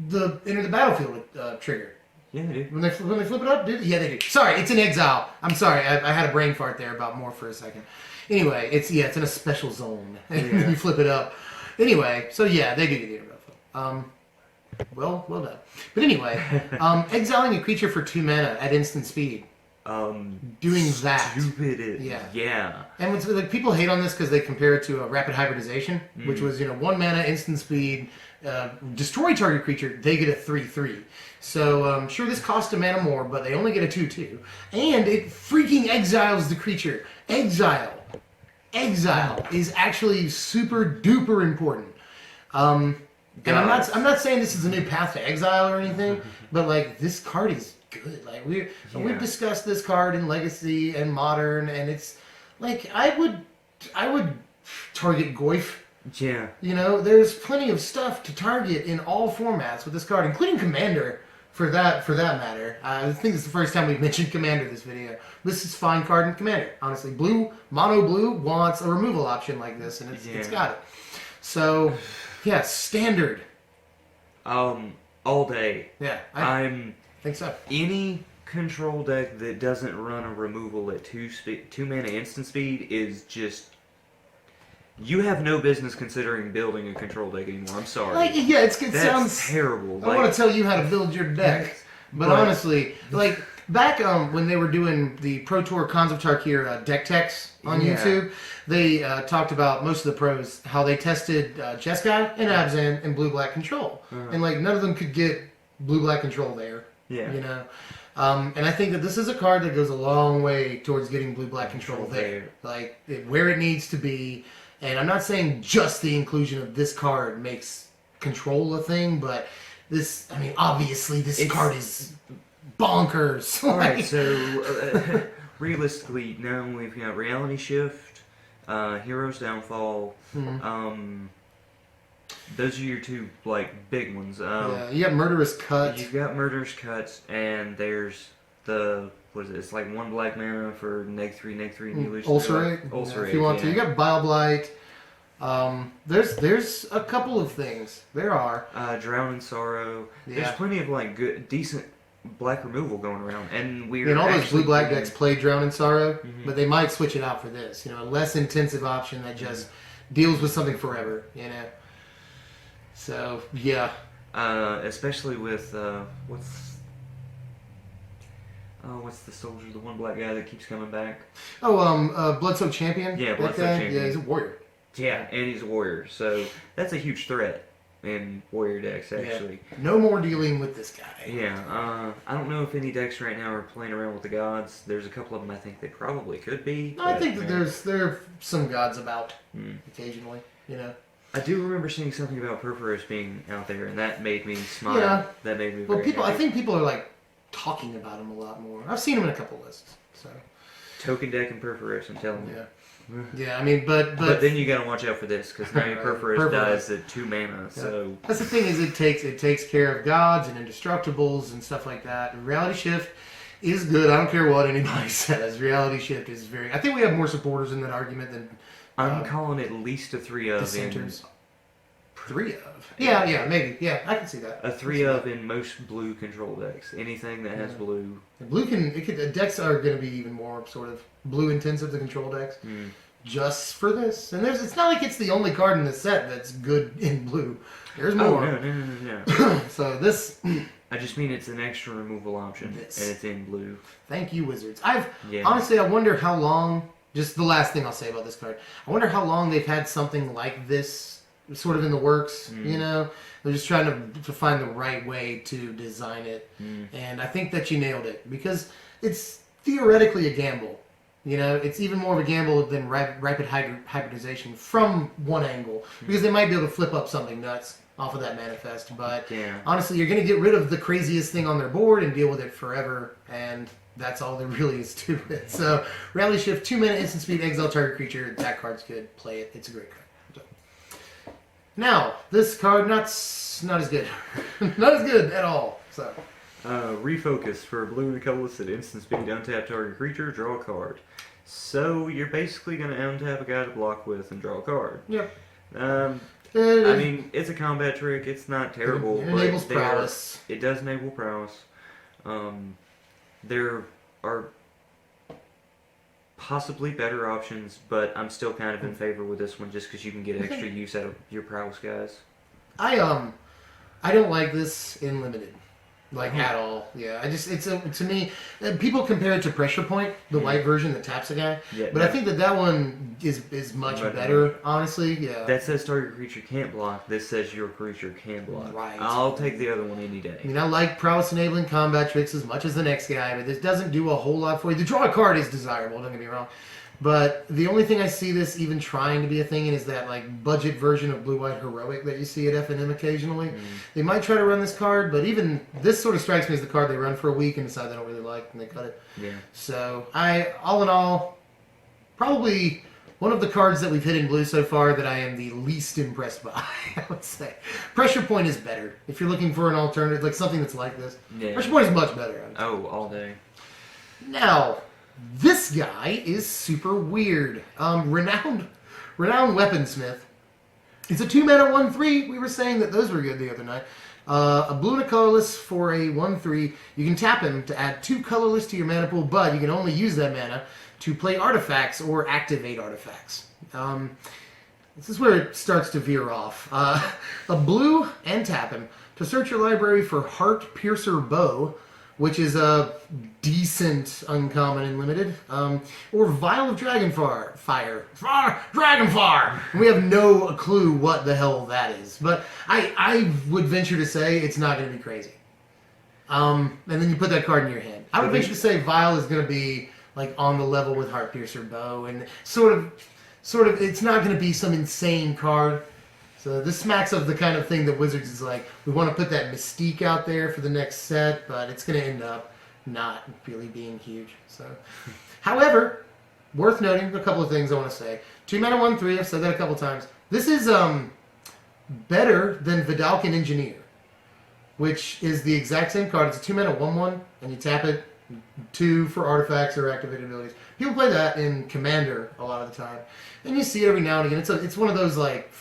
Speaker 1: the enter the battlefield trigger.
Speaker 2: Yeah, they do.
Speaker 1: When they flip it up, yeah, they do. Sorry, it's an exile. I'm sorry, I had a brain fart there about more for a second. Anyway, it's in a special zone. You flip it up. Anyway, so yeah, they do get the battlefield. Well done. But anyway, exiling a creature for 2 mana at instant speed. Doing that.
Speaker 2: Stupid. Yeah.
Speaker 1: And what's, like, people hate on this because they compare it to a rapid hybridization, which was 1 mana instant speed, destroy target creature. They get a 3/3. So sure, this costs a mana more, but they only get a 2/2, and it freaking exiles the creature. Exile is actually super duper important. And I'm not saying this is a new path to exile or anything, but like this card is good. Like we've discussed this card in Legacy and Modern, and it's like I would target Goyf.
Speaker 2: Yeah.
Speaker 1: You know, there's plenty of stuff to target in all formats with this card, including Commander. For that matter, I think it's the first time we've mentioned Commander this video. This is fine card in Commander. Honestly, mono blue wants a removal option like this, and it's got it. So, yeah, standard.
Speaker 2: All day.
Speaker 1: Yeah, I think so.
Speaker 2: Any control deck that doesn't run a removal at 2 mana instant speed is just... You have no business considering building a control deck anymore. I'm sorry.
Speaker 1: Like, yeah, it sounds
Speaker 2: terrible.
Speaker 1: I want to tell you how to build your deck, but honestly, like back when they were doing the Pro Tour Cons of Tarkir deck techs on YouTube, they talked about most of the pros how they tested Jeskai and Abzan and blue black control, and like none of them could get blue black control there. Yeah, you know. And I think that this is a card that goes a long way towards getting blue black control there, like where it needs to be. And I'm not saying just the inclusion of this card makes control a thing, but this, I mean, obviously this card is bonkers.
Speaker 2: Alright, so realistically, now we've got Reality Shift, Hero's Downfall, those are your 2, like, big ones.
Speaker 1: Yeah, you got Murderous Cut.
Speaker 2: You've got Murderous Cuts, and there's the... What is it? It's like 1 black mana for -3/-3, and you lose
Speaker 1: Ulcerate. If you want to. You got Bile Blight. There's a couple of things. There are.
Speaker 2: Drown in Sorrow. Yeah. There's plenty of like good, decent black removal going around, and we're
Speaker 1: all those blue black decks play Drown in Sorrow, but they might switch it out for this. You know, a less intensive option that just deals with something forever. You know. So yeah.
Speaker 2: Especially with what's the soldier, the 1 black guy that keeps coming back?
Speaker 1: Bloodsoaked Champion?
Speaker 2: Yeah, Bloodsoaked Champion.
Speaker 1: Yeah, he's a warrior.
Speaker 2: Yeah, and he's a warrior, so that's a huge threat in warrior decks, actually.
Speaker 1: Yeah. No more dealing with this guy.
Speaker 2: Yeah, I don't know if any decks right now are playing around with the gods. There's a couple of them I think they probably could be.
Speaker 1: No, I think that there are some gods about occasionally, you know.
Speaker 2: I do remember seeing something about Perforos being out there, and that made me smile.
Speaker 1: Yeah.
Speaker 2: That made me
Speaker 1: Well,
Speaker 2: very
Speaker 1: I
Speaker 2: happy.
Speaker 1: think people are like talking about him a lot more. I've seen him in a couple lists. So
Speaker 2: Token deck and Perforos, I'm telling you.
Speaker 1: yeah, yeah. I mean, but
Speaker 2: then you gotta watch out for this, because now your
Speaker 1: Right.
Speaker 2: Perforos
Speaker 1: Perforos.
Speaker 2: dies at 2 mana, so...
Speaker 1: That's the thing is it takes care of gods and indestructibles and stuff like that. And Reality Shift is good. I don't care what anybody says. Reality Shift is very. I think we have more supporters in that argument than
Speaker 2: I'm calling at least a 3 of in...
Speaker 1: dissenters. 3 of. Yeah, maybe. Yeah, I can see that.
Speaker 2: A 3 of in most blue control decks. Anything that has blue.
Speaker 1: And blue the decks are going to be even more sort of blue intensive. The control decks. Just for this, and it's not like it's the only card in the set that's good in blue. There's more.
Speaker 2: Oh, no.
Speaker 1: So this,
Speaker 2: I just mean it's an extra removal option, and it's in blue.
Speaker 1: Thank you, Wizards.
Speaker 2: Yeah.
Speaker 1: Honestly, I wonder how long. Just the last thing I'll say about this card. I wonder how long they've had something like this sort of in the works. You know, they're just trying to find the right way to design it, and I think that you nailed it because it's theoretically a gamble. You know, it's even more of a gamble than rapid hybridization from one angle because they might be able to flip up something nuts off of that manifest. But honestly, you're going to get rid of the craziest thing on their board and deal with it forever, and that's all there really is to it. So, Rally Shift, 2 mana instant speed, exile target creature. That card's good. Play it. It's a great card. So. Now, this card not as good, not as good at all. So.
Speaker 2: Refocus for blue and colorless at instant speed, untap target creature, draw a card. So you're basically going to untap a guy to block with and draw a card.
Speaker 1: Yep.
Speaker 2: I mean, it's a combat trick. It's not terrible.
Speaker 1: It enables prowess.
Speaker 2: It does enable prowess. There are possibly better options, but I'm still kind of in favor with this one just because you can get extra use out of your prowess guys.
Speaker 1: I don't like this in limited. Like at all, yeah. To me, people compare it to Pressure Point, the white version that taps a guy.
Speaker 2: Yeah,
Speaker 1: but I think that one is much better, honestly. Yeah.
Speaker 2: That says target creature can't block. This says your creature can block.
Speaker 1: Right.
Speaker 2: I'll take the other one any day.
Speaker 1: I mean, I like prowess enabling combat tricks as much as the next guy, but this doesn't do a whole lot for you. The draw a card is desirable. Don't get me wrong. But the only thing I see this even trying to be a thing in is that like budget version of Blue-White Heroic that you see at F&M occasionally. They might try to run this card, but even this sort of strikes me as the card they run for a week and decide they don't really like and they cut it.
Speaker 2: Yeah.
Speaker 1: So all in all, probably one of the cards that we've hit in blue so far that I am the least impressed by, I would say. Pressure Point is better. If you're looking for an alternative, like something that's like this.
Speaker 2: Yeah.
Speaker 1: Pressure Point is much better.
Speaker 2: Oh, all day.
Speaker 1: Now, this guy is super weird. Renowned Weaponsmith. It's a 2-mana 1/3. We were saying that those were good the other night. A blue and a colorless for a 1/3. You can tap him to add 2 colorless to your mana pool, but you can only use that mana to play artifacts or activate artifacts. This is where it starts to veer off. A blue and tap him to search your library for Heart Piercer Bow, which is a decent uncommon and limited, or Vial of Dragonfire. Dragonfire! We have no clue what the hell that is, but I would venture to say it's not going to be crazy. And then you put that card in your hand. I would venture to say Vial is going to be like on the level with Heart Piercer Bow, and sort of, it's not going to be some insane card. So this smacks of the kind of thing that Wizards is like, we want to put that mystique out there for the next set, but it's going to end up not really being huge. So, however, worth noting a couple of things I want to say. 2-mana 1/3, I've said that a couple times. This is better than Vidalcan Engineer, which is the exact same card. It's a 2-mana 1/1, and you tap it 2 for artifacts or activated abilities. People play that in Commander a lot of the time, and you see it every now and again. It's one of those like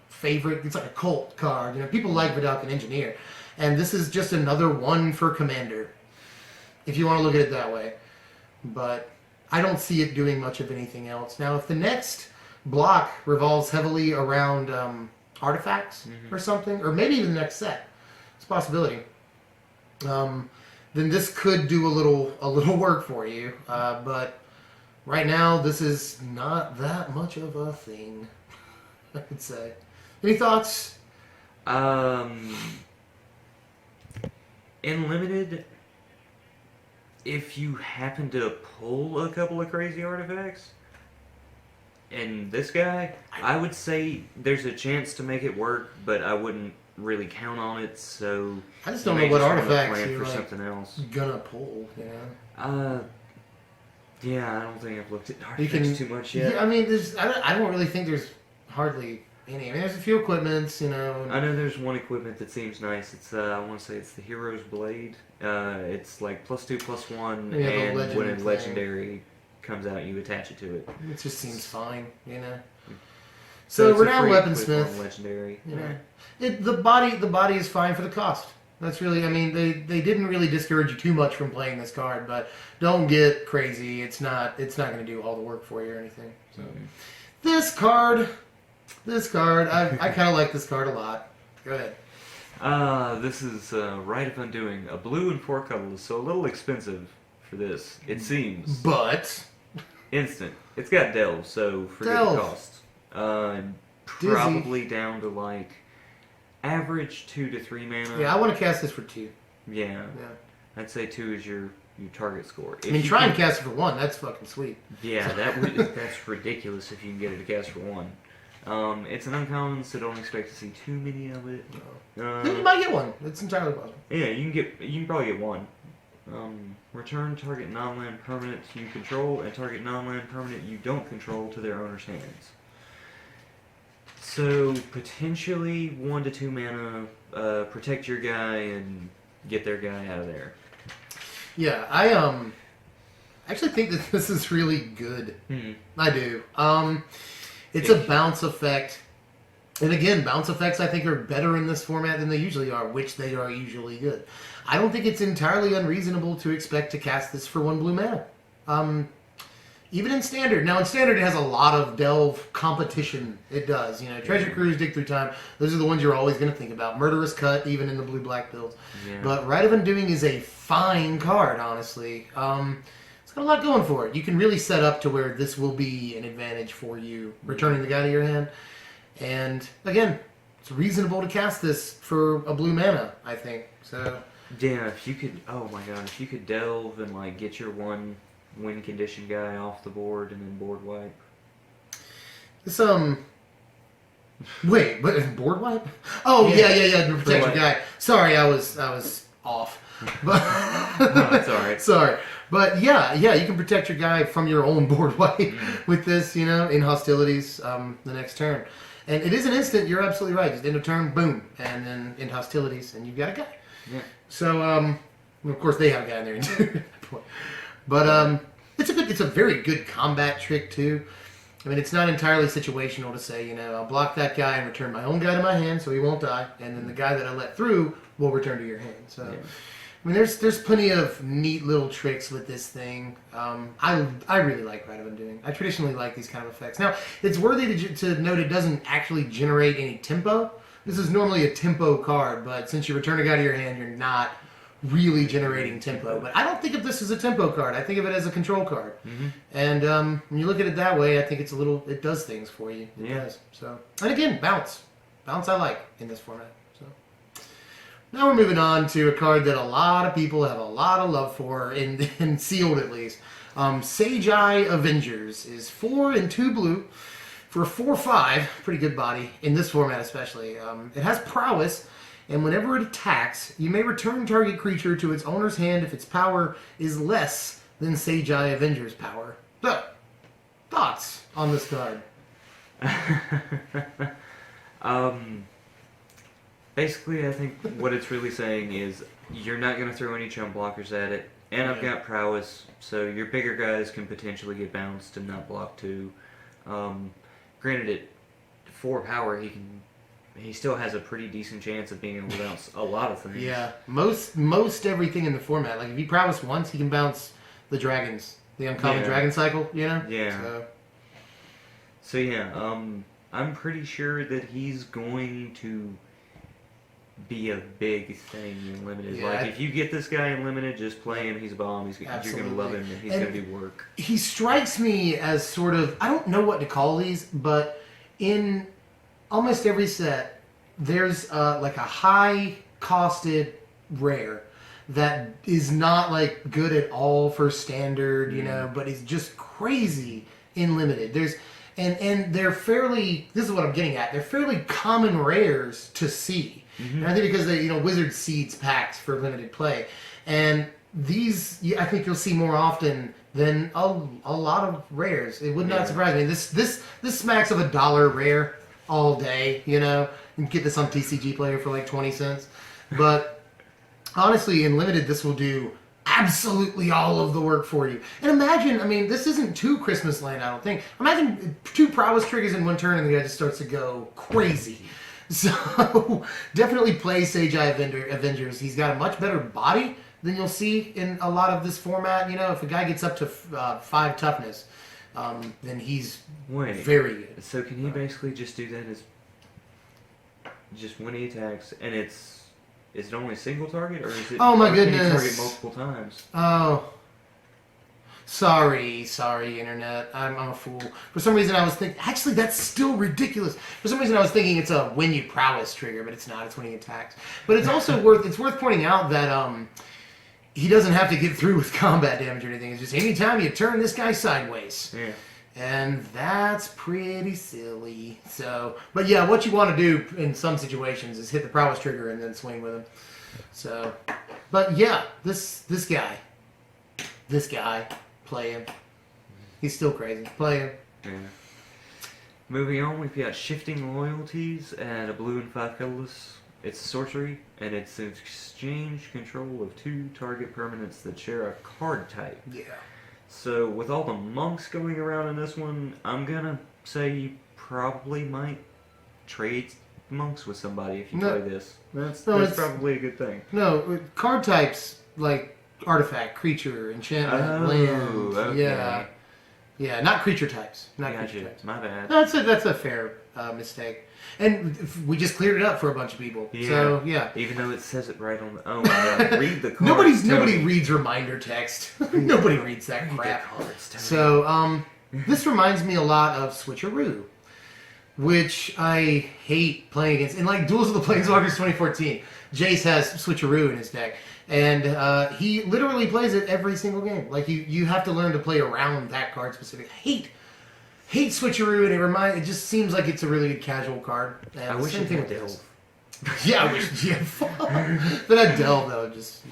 Speaker 1: favorite. It's like a cult card. You know, people like Vidalcan Engineer, and this is just another one for Commander, if you want to look at it that way. But I don't see it doing much of anything else. Now, if the next block revolves heavily around artifacts or something, or maybe even the next set, it's a possibility. Then this could do a little work for you. But right now, this is not that much of a thing, I would say. Any thoughts?
Speaker 2: In limited, if you happen to pull a couple of crazy artifacts, And this guy, I would say there's a chance to make it work, but I wouldn't really count on it. So
Speaker 1: I just
Speaker 2: you
Speaker 1: don't
Speaker 2: may
Speaker 1: know what
Speaker 2: wanna
Speaker 1: artifacts
Speaker 2: plan
Speaker 1: you're
Speaker 2: for
Speaker 1: like,
Speaker 2: something else.
Speaker 1: gonna pull. You know.
Speaker 2: Yeah, I don't think I've looked at
Speaker 1: You
Speaker 2: artifacts
Speaker 1: can,
Speaker 2: too much yet.
Speaker 1: yeah, I mean, I don't really think there's hardly any. I mean, there's a few equipments, you know.
Speaker 2: I know there's one equipment that seems nice. It's I want to say it's the Hero's Blade. It's like +2/+1,
Speaker 1: Yeah, the
Speaker 2: and when a
Speaker 1: legend thing.
Speaker 2: legendary comes out, you attach it to it.
Speaker 1: It just seems fine, you know.
Speaker 2: So
Speaker 1: So
Speaker 2: it's
Speaker 1: we're
Speaker 2: a
Speaker 1: now
Speaker 2: free equip
Speaker 1: weaponsmith.
Speaker 2: on legendary.
Speaker 1: You know, the body is fine for the cost. That's really, I mean, they didn't really discourage you too much from playing this card, but don't get crazy. It's not going to do all the work for you or anything. So this card, I kind of like this card a lot. Go ahead.
Speaker 2: This is Rite of Undoing, a blue and 4 colorless, so a little expensive for this. It seems.
Speaker 1: But
Speaker 2: Instant. It's got Delve, so forget
Speaker 1: Delve.
Speaker 2: the cost. Probably down to like average 2 to 3 mana.
Speaker 1: yeah, I want to cast this for 2.
Speaker 2: Yeah.
Speaker 1: Yeah.
Speaker 2: I'd say 2 is your target score.
Speaker 1: I mean, try and cast it for 1. That's fucking sweet.
Speaker 2: Yeah, that's ridiculous if you can get it to cast for 1. It's an uncommon, so don't expect to see too many of it.
Speaker 1: Then you might get 1. It's entirely possible.
Speaker 2: Yeah, you can probably get 1. Return target non-land permanent you control and target non-land permanent you don't control to their owner's hands. So potentially 1 to 2 mana, protect your guy and get their guy out of there.
Speaker 1: Yeah, I actually think that this is really good. I do. It's a bounce effect. And again, bounce effects I think are better in this format than they usually are, which they are usually good. I don't think it's entirely unreasonable to expect to cast this for 1 blue mana. Even in Standard. Now, in Standard, it has a lot of Delve competition. It does. You know, Treasure Cruise, Dig Through Time, those are the ones you're always going to think about. Murderous Cut, even in the blue-black builds.
Speaker 2: Yeah.
Speaker 1: But Rite of Undoing is a fine card, honestly. It's got a lot going for it. You can really set up to where this will be an advantage for you, returning the guy to your hand. And, again, it's reasonable to cast this for a blue mana, I think. So
Speaker 2: Yeah, if you could, oh my god, if you could delve and like get your 1 win condition guy off the board and then board wipe.
Speaker 1: this wait, but board wipe? Oh yeah, to protect your guy. Sorry, I was off. But
Speaker 2: No, it's alright.
Speaker 1: Sorry. But yeah, you can protect your guy from your own board wipe with this, you know, in hostilities the next turn. And it is an instant, you're absolutely right. Just end of turn, boom, and then in hostilities, and you've got a guy.
Speaker 2: Yeah.
Speaker 1: So, of course, they have a guy in there too at that point. But it's a very good combat trick too. I mean, it's not entirely situational to say, you know, I'll block that guy and return my own guy to my hand so he won't die, and then the guy that I let through will return to your hand. So,
Speaker 2: Yeah.
Speaker 1: I mean, there's plenty of neat little tricks with this thing. I really like Rite of Undoing. I traditionally like these kind of effects. Now, it's worthy to note it doesn't actually generate any tempo. This is normally a tempo card, but since you return a guy to your hand, you're not really generating tempo. But I don't think of this as a tempo card. I think of it as a control card. And when you look at it that way, I think it does things for you. It does. So, and again, bounce. Bounce I like in this format. So now we're moving on to a card that a lot of people have a lot of love for, in sealed at least. Sage Eye Avengers is 4 and 2 blue for 4/5. Pretty good body in this format, especially. It has prowess, and whenever it attacks, you may return target creature to its owner's hand if its power is less than Sage Eye Avengers' power. So, thoughts on this card?
Speaker 2: Basically, I think what it's really saying is you're not going to throw any chump blockers at it, and I've got prowess, so your bigger guys can potentially get bounced and not block too. Granted, at 4 power, he still has a pretty decent chance of being able to bounce a lot of things.
Speaker 1: Yeah, most everything in the format. Like if he prowess once, he can bounce the dragons, the uncommon dragon cycle. You know.
Speaker 2: Yeah. So yeah, I'm pretty sure that he's going to be a big thing in limited.
Speaker 1: Yeah,
Speaker 2: like if you get this guy in limited, just play him. He's a bomb. You're gonna love him, and he's gonna do work.
Speaker 1: He strikes me as sort of, I don't know what to call these, but in almost every set, there's like a high costed rare that is not like good at all for standard, you know, but is just crazy in limited. and they're fairly. This is what I'm getting at. They're fairly common rares to see, and I think because they, Wizard seeds packs for limited play, and these I think you'll see more often than a lot of rares. It would not surprise me. This smacks of $1 rare all day. You can get this on TCG Player for like 20 cents, but honestly, in limited, this will do absolutely all of the work for you. And imagine, this isn't too Christmas land, I don't think. Imagine 2 prowess triggers in one turn and the guy just starts to go crazy. So, definitely play Sage Eye Avengers. He's got a much better body than you'll see in a lot of this format. If a guy gets up to 5 toughness, then he's very good.
Speaker 2: So can he basically just do that as just when he attacks, and is it only a single target, or is it?
Speaker 1: Oh my
Speaker 2: can
Speaker 1: goodness!
Speaker 2: he target multiple times?
Speaker 1: Oh, sorry, internet. I'm a fool. For some reason, I was thinking. Actually, that's still ridiculous. For some reason, I was thinking it's a when you prowess trigger, but it's not. It's when he attacks. But it's also worth pointing out that he doesn't have to get through with combat damage or anything. It's just anytime you turn this guy sideways.
Speaker 2: Yeah.
Speaker 1: And that's pretty silly. So, but yeah, what you want to do in some situations is hit the prowess trigger and then swing with him. So, but yeah, this guy, play him. He's still crazy. Play him.
Speaker 2: Yeah. Moving on, we've got Shifting Loyalties and a blue and 5 colorless. It's a sorcery, and it's an exchange control of 2 target permanents that share a card type.
Speaker 1: Yeah.
Speaker 2: So, with all the monks going around in this one, I'm gonna say you probably might trade monks with somebody if you play this. That's probably a good thing.
Speaker 1: No, card types like artifact, creature, enchantment, land.
Speaker 2: Okay.
Speaker 1: Yeah, not creature types. Not
Speaker 2: Gotcha.
Speaker 1: creature types.
Speaker 2: My bad.
Speaker 1: No, that's a fair mistake. And we just cleared it up for a bunch of people.
Speaker 2: Yeah.
Speaker 1: So, yeah.
Speaker 2: Even though it says it right on the... Oh, my God. Read the cards.
Speaker 1: Nobody reads reminder text. Nobody reads that crap. So, this reminds me a lot of Switcheroo, which I hate playing against. In, like, Duels of the Planeswalkers 2014, Jace has Switcheroo in his deck. And he literally plays it every single game. Like, you have to learn to play around that card specific. Hate Switcheroo, and it just seems like it's a really good casual card. And
Speaker 2: I wish it had Delve.
Speaker 1: Yeah, I wish. Yeah, but that Delve though, just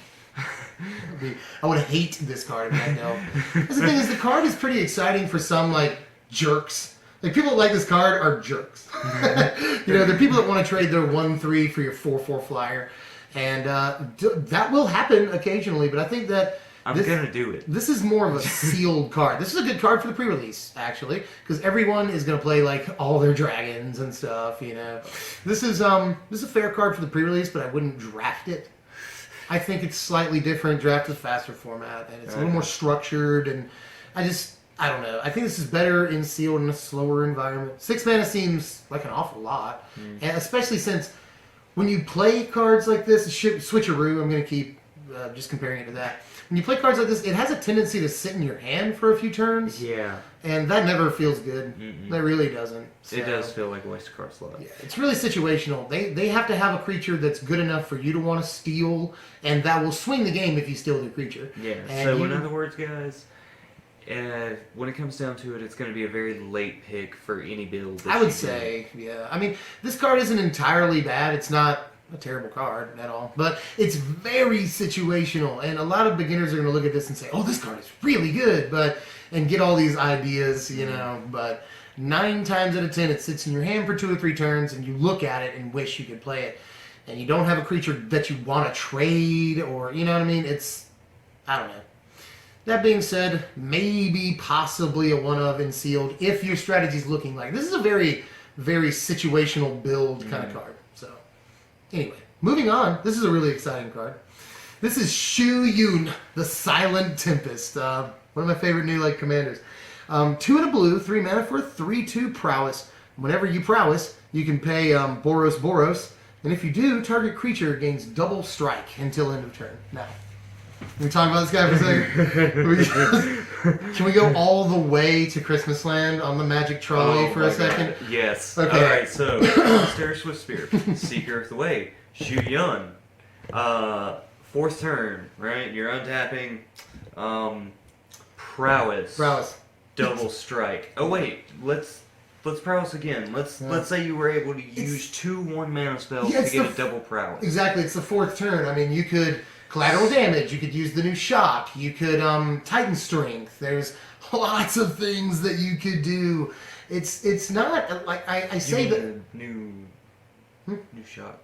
Speaker 1: I would hate this card if I had Delve. Because the thing is, the card is pretty exciting for some like jerks. Like people that like this card are jerks. They're people that want to trade their 1/3 for your 4/4 flyer, and that will happen occasionally. But I think that.
Speaker 2: I'm gonna do it.
Speaker 1: This is more of a sealed card. This is a good card for the pre-release, actually, because everyone is gonna play like all their dragons and stuff. This is a fair card for the pre-release, but I wouldn't draft it. I think it's slightly different. Draft is a faster format, and it's a little more structured. And I don't know. I think this is better in sealed in a slower environment. 6 mana seems like an awful lot, and especially since when you play cards like this, Switcheroo. I'm gonna keep just comparing it to that. When you play cards like this, it has a tendency to sit in your hand for a few turns.
Speaker 2: Yeah.
Speaker 1: And that never feels good. That really doesn't. So,
Speaker 2: it does feel like a waste of card slot.
Speaker 1: Yeah, it's really situational. They have to have a creature that's good enough for you to want to steal, and that will swing the game if you steal the creature.
Speaker 2: Yeah, so in other words, guys, when it comes down to it, it's going to be a very late pick for any build.
Speaker 1: I would say, yeah. I mean, this card isn't entirely bad. It's not a terrible card at all, but it's very situational, and a lot of beginners are going to look at this and say, "Oh, this card is really good," and get all these ideas, But 9 times out of 10, it sits in your hand for 2 or 3 turns, and you look at it and wish you could play it, and you don't have a creature that you want to trade, or you know what I mean? I don't know. That being said, maybe possibly a one-of in sealed if your strategy's looking like this is a very, very situational build kind of card. So. Anyway, moving on. This is a really exciting card. This is Shu Yun, the Silent Tempest. One of my favorite new commanders. 2 and a blue, 3 mana for a 3/2 prowess. Whenever you prowess, you can pay Boros, and if you do, target creature gains double strike until end of turn. Now, can we talk about this guy for a second? Can we go all the way to Christmas Land on the Magic Trolley for a second?
Speaker 2: God. Yes.
Speaker 1: Okay.
Speaker 2: Alright, so, Monster Swift Spear, Seeker of the Way, Shu Yun. 4th turn, right? You're untapping. Prowess.
Speaker 1: Prowess.
Speaker 2: Double strike. Oh, wait. let's prowess again. Let's say you were able to use 2 1-mana spells
Speaker 1: Yeah,
Speaker 2: to get a double prowess.
Speaker 1: Exactly, it's the 4th turn. I mean, you could collateral damage. You could use the new shock. You could Titan Strength. There's lots of things that you could do. It's not like I say that
Speaker 2: new shock.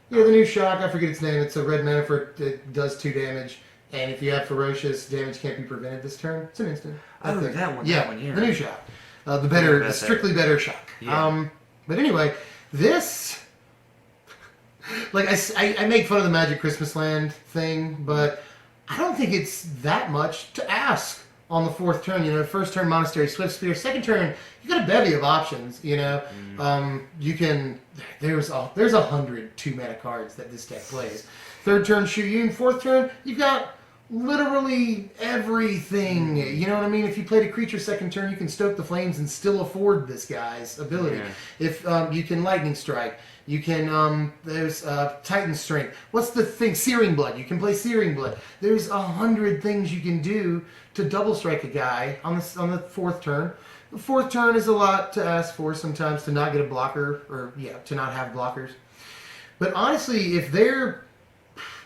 Speaker 1: Yeah, the new shock. I forget its name. It's a red mana for it does 2 damage. And if you have ferocious, damage can't be prevented this turn. It's an instant.
Speaker 2: Oh, that one.
Speaker 1: Yeah, the new shock. The strictly better shock.
Speaker 2: Yeah.
Speaker 1: But anyway, this, like I make fun of the Magic Christmas Land thing, but I don't think it's that much to ask on the 4th turn. You know, first turn Monastery Swift Spear, second turn you got a bevy of options. You know, you can there's 100 2-mana cards that this deck plays. 3rd turn Shuyun, 4th turn you've got literally everything. You know what I mean? If you played a creature 2nd turn, you can stoke the flames and still afford this guy's ability.
Speaker 2: Yeah.
Speaker 1: If you can lightning strike, you can there's Titan Strength. What's the thing? Searing Blood. You can play Searing Blood. There's 100 things you can do to double strike a guy on the 4th turn. The 4th turn is a lot to ask for sometimes, to not get a blocker, or to not have blockers. But honestly, if they're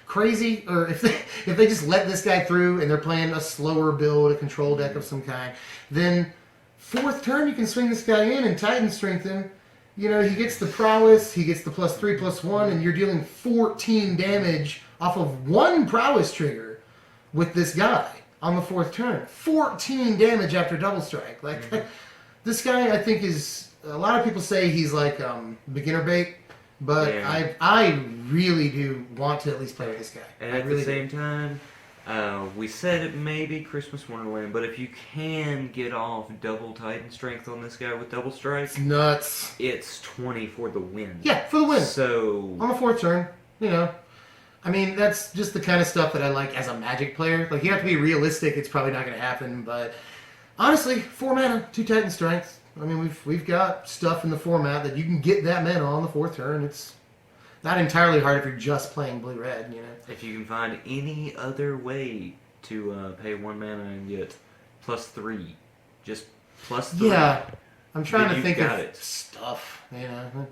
Speaker 1: crazy, or if they just let this guy through and they're playing a slower build, a control deck of some kind, then 4th turn you can swing this guy in and Titan Strength him. You know, he gets the prowess, he gets the +3/+1, and you're dealing 14 damage off of 1 prowess trigger with this guy on the 4th turn. 14 damage after double strike. Like this guy, I think, is, a lot of people say he's like beginner bait. But
Speaker 2: yeah.
Speaker 1: I really do want to at least play with this guy.
Speaker 2: And at the same time, we said it may be Christmas Wonderland, but if you can get off double Titan Strength on this guy with double strike,
Speaker 1: it's nuts.
Speaker 2: It's 20 for the win.
Speaker 1: Yeah, for the win.
Speaker 2: So
Speaker 1: on the 4th turn, you know, I mean, that's just the kind of stuff that I like as a Magic player. Like, you have to be realistic. It's probably not going to happen, but honestly, 4 mana, 2 Titan Strength. I mean, we've got stuff in the format that you can get that mana on the 4th turn. It's not entirely hard if you're just playing blue-red, you know.
Speaker 2: If you can find any other way to pay 1 mana and get +3, just +3.
Speaker 1: Yeah, I'm trying to think of stuff, you know.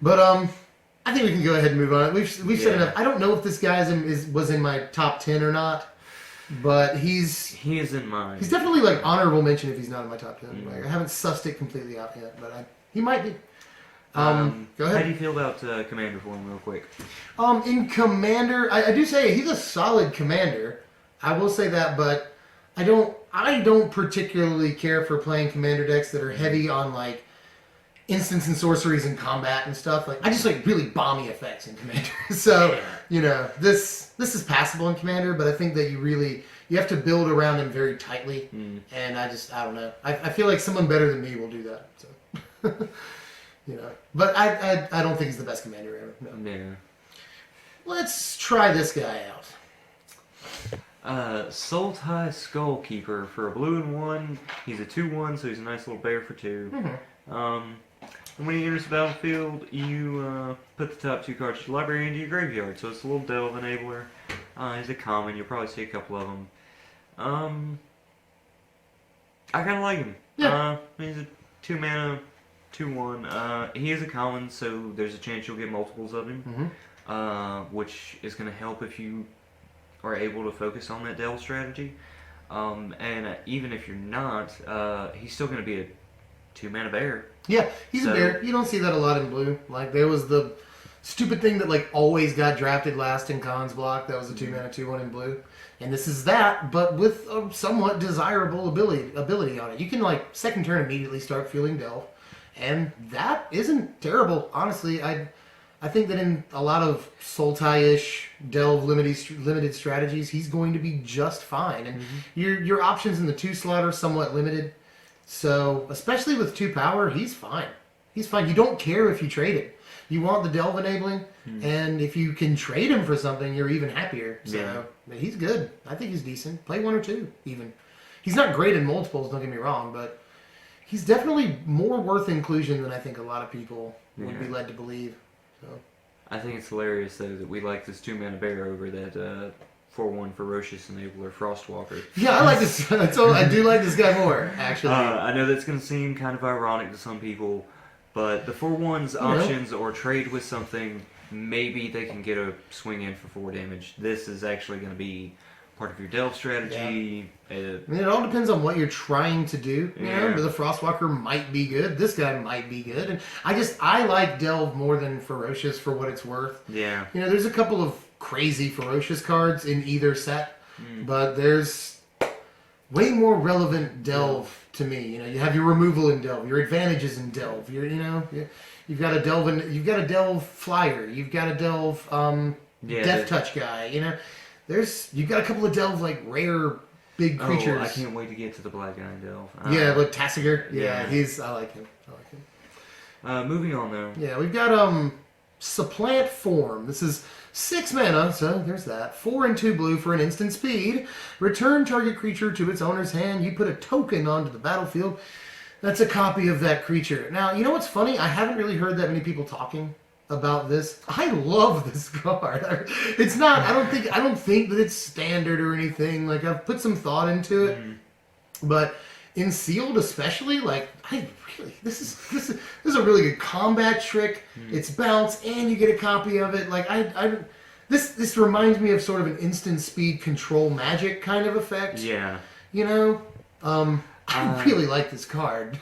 Speaker 1: But I think we can go ahead and move on. We've said enough. I don't know if this guy was in my top 10 or not. But he is in mine. He's definitely like honorable mention if he's not in my top 10. Like, I haven't sussed it completely out yet, but he might be. Go ahead.
Speaker 2: How do you feel about Commander form, real quick?
Speaker 1: In Commander, I do say he's a solid commander. I will say that, but I don't particularly care for playing commander decks that are heavy on like instants and sorceries and combat and stuff. Like, I just like really bomby effects in Commander. So, you know, this is passable in Commander, but I think that you have to build around him very tightly. And I don't know. I feel like someone better than me will do that. So, you know, but I don't think he's the best commander ever. No.
Speaker 2: Yeah.
Speaker 1: Let's try this guy out.
Speaker 2: Sultai Skullkeeper for a blue and 1. He's a 2/1, so he's a nice little bear for 2. And when he enters the battlefield, you put the top 2 cards of your library into your graveyard. So it's a little delve enabler. He's a common. You'll probably see a couple of them. I kind of like him.
Speaker 1: Yeah.
Speaker 2: He's a 2 mana, 2/1. He is a common, so there's a chance you'll get multiples of him. Which is going to help if you are able to focus on that delve strategy. And even if you're not, he's still going to be a 2 mana bear.
Speaker 1: Yeah, he's a bear. You don't see that a lot in blue. Like, there was the stupid thing that like always got drafted last in Khan's block. That was a 2 mana 2/1 in blue. And this is that, but with a somewhat desirable ability on it. You can like 2nd turn immediately start feeling delve, and that isn't terrible. Honestly, I think that in a lot of Sultai-ish delve limited strategies, he's going to be just fine. And your options in the 2 slot are somewhat limited. So, especially with 2 power, he's fine. He's fine. You don't care if you trade him. You want the delve enabling, and if you can trade him for something, you're even happier. So, he's good. I think he's decent. Play 1 or 2, even. He's not great in multiples, don't get me wrong, but he's definitely more worth inclusion than I think a lot of people would be led to believe. So,
Speaker 2: I think it's hilarious, though, that we like this 2 mana bear over that 4/1 Ferocious Enabler Frostwalker.
Speaker 1: Yeah, I like this. I do like this guy more, actually.
Speaker 2: I know that's going to seem kind of ironic to some people, but the 4/1's options or trade with something, maybe they can get a swing in for 4 damage. This is actually going to be part of your delve strategy.
Speaker 1: I mean, it all depends on what you're trying to do. You know, the Frostwalker might be good. This guy might be good. And I like delve more than Ferocious for what it's worth.
Speaker 2: Yeah.
Speaker 1: You know, there's a couple of crazy Ferocious cards in either set, but there's way more relevant delve to me. You know, you have your removal in delve, your advantages in delve. You've got a delve flyer. You've got a delve death touch guy. You know, you've got a couple of delve like rare big creatures.
Speaker 2: Oh, I can't wait to get to the black guy in delve.
Speaker 1: Yeah, like Tassiger. Yeah, I like him.
Speaker 2: Moving on though.
Speaker 1: Yeah, we've got Supplant Form. This is 6 mana, so there's that. 4 and 2 blue for an instant speed. Return target creature to its owner's hand. You put a token onto the battlefield. That's a copy of that creature. Now, you know what's funny? I haven't really heard that many people talking about this. I love this card. It's not. I don't think that it's standard or anything. Like, I've put some thought into it, but in sealed especially, like, this is a really good combat trick. It's bounce and you get a copy of it. Like, this reminds me of sort of an instant speed control magic kind of effect.
Speaker 2: Yeah.
Speaker 1: You know, I really like this card.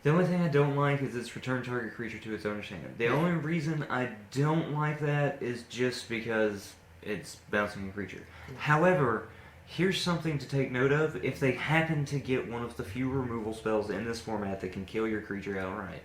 Speaker 2: The only thing I don't like is its return target creature to its owner's hand. The only reason I don't like that is just because it's bouncing a creature. However, here's something to take note of. If they happen to get one of the few removal spells in this format that can kill your creature outright,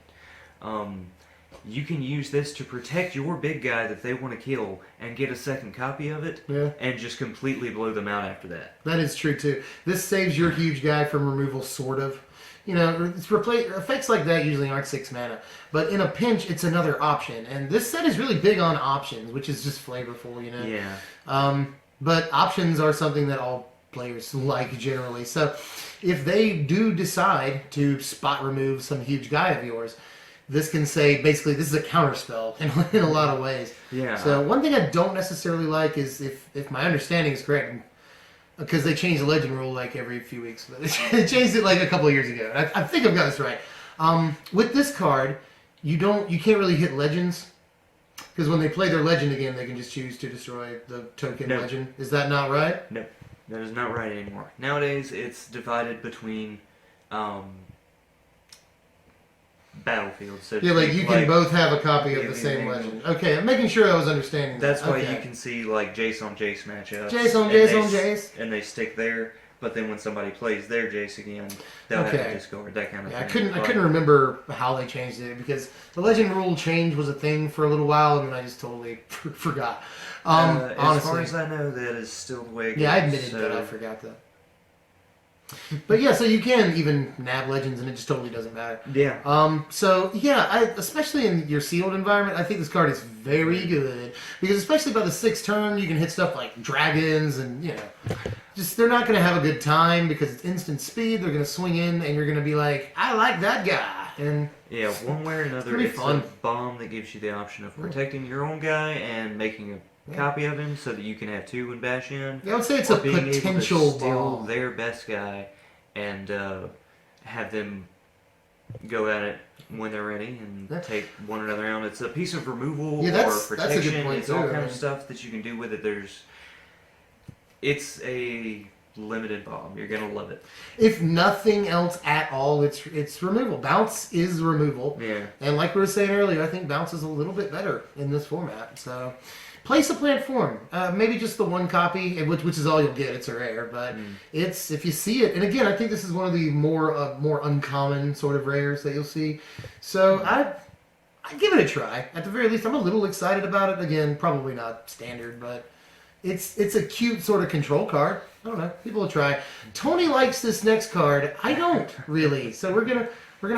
Speaker 2: you can use this to protect your big guy that they want to kill and get a second copy of it and just completely blow them out after that.
Speaker 1: That is true, too. This saves your huge guy from removal, sort of. You know, effects like that usually aren't 6 mana. But in a pinch, it's another option. And this set is really big on options, which is just flavorful, you know?
Speaker 2: Yeah.
Speaker 1: But options are something that all players like generally. So if they do decide to spot remove some huge guy of yours, this can say, basically, this is a counterspell in a lot of ways.
Speaker 2: Yeah.
Speaker 1: So one thing I don't necessarily like is, if my understanding is correct, because they change the legend rule like every few weeks. But they changed it like a couple of years ago. I think I've got this right. With this card, you can't really hit legends, because when they play their legend again, they can just choose to destroy the token legend. Is that not right?
Speaker 2: No, that is not right anymore. Nowadays, it's divided between battlefields. So
Speaker 1: yeah, like you can both have a copy of the same legend. Okay, I'm making sure I was understanding that.
Speaker 2: That's why you can see like Jace on Jace matchups.
Speaker 1: Jace on Jace on Jace.
Speaker 2: And they stick there, but then when somebody plays their Jace again, they'll have to discard, that kind of thing.
Speaker 1: I couldn't remember how they changed it, because the legend rule change was a thing for a little while, and then I just totally forgot.
Speaker 2: As
Speaker 1: honestly,
Speaker 2: far as I know, that is still the way it goes.
Speaker 1: Yeah, I admitted that I forgot that. But yeah, so you can even nab legends, and it just totally doesn't matter.
Speaker 2: Yeah.
Speaker 1: So yeah, especially in your sealed environment, I think this card is very good, because especially by the 6th turn, you can hit stuff like dragons, and you know, just they're not going to have a good time because it's instant speed. They're going to swing in, and you're going to be like, I like that guy, and
Speaker 2: yeah, one way or another, it's a bomb that gives you the option of protecting your own guy and making a copy of him so that you can have 2 and bash in.
Speaker 1: Yeah, I would say it's a potential
Speaker 2: steal
Speaker 1: bomb.
Speaker 2: Their best guy and have them go at it when they're ready and take one another out. It's a piece of removal or protection.
Speaker 1: That's a good point
Speaker 2: it's
Speaker 1: too,
Speaker 2: all kind of stuff that you can do with it. It's a limited bomb. You're gonna love it.
Speaker 1: If nothing else at all, it's removal. Bounce is removal.
Speaker 2: Yeah.
Speaker 1: And like we were saying earlier, I think bounce is a little bit better in this format. So play Supplant Form. Maybe just the 1 copy, which is all you'll get. It's a rare, but it's, if you see it, and again, I think this is one of the more uncommon sort of rares that you'll see. So I'd give it a try. At the very least, I'm a little excited about it. Again, probably not standard, but it's a cute sort of control card. I don't know. People will try. Tony likes this next card. I don't really. So we're gonna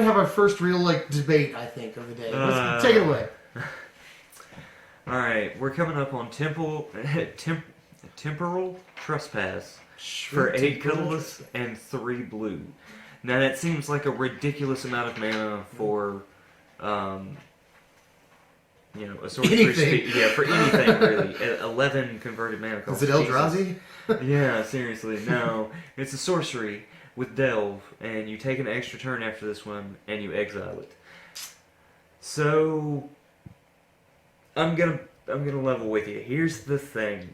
Speaker 1: have our first real debate, I think, of the day. Let's take it away.
Speaker 2: All right, we're coming up on Temporal Trespass for 8 colorless and 3 blue. Now that seems like a ridiculous amount of mana for you know, a sorcery
Speaker 1: Anything.
Speaker 2: speed. Yeah, for anything really. 11 converted mana cost.
Speaker 1: Is it Eldrazi?
Speaker 2: Yeah, seriously, no. It's a sorcery with Delve, and you take an extra turn after this one, and you exile it. So, I'm gonna level with you. Here's the thing.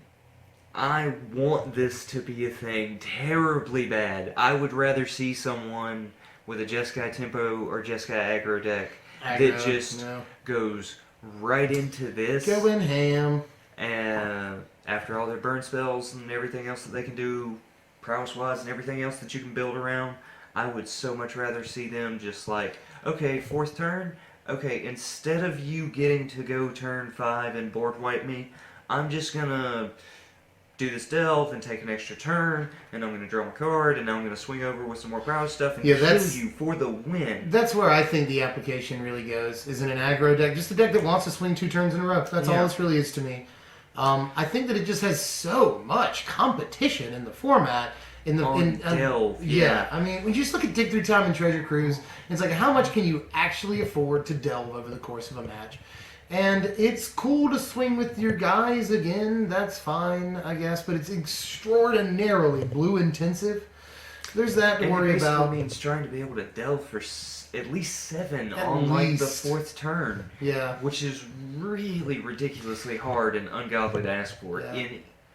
Speaker 2: I want this to be a thing terribly bad. I would rather see someone with a Jeskai Tempo or Jeskai Aggro deck that just goes right into this.
Speaker 1: Going ham.
Speaker 2: And after all their burn spells and everything else that they can do, prowess-wise and everything else that you can build around, I would so much rather see them just like, okay, 4th turn, okay, instead of you getting to go turn 5 and board wipe me, I'm just gonna do this delve and take an extra turn, and I'm gonna draw my card, and now I'm gonna swing over with some more prowess stuff and kill you for the win.
Speaker 1: That's where I think the application really goes, is in an aggro deck. Just a deck that wants to swing 2 turns in a row. That's all this really is to me. I think that it just has so much competition in the format.
Speaker 2: Delve,
Speaker 1: I mean, when you just look at Dig Through Time and Treasure Cruise, it's like, how much can you actually afford to delve over the course of a match? And it's cool to swing with your guys again, that's fine, I guess, but it's extraordinarily blue intensive. There's that to worry about.
Speaker 2: It means trying to be able to delve for at least 7 on like the 4th turn.
Speaker 1: Yeah.
Speaker 2: Which is really ridiculously hard and ungodly to ask for.
Speaker 1: Yeah.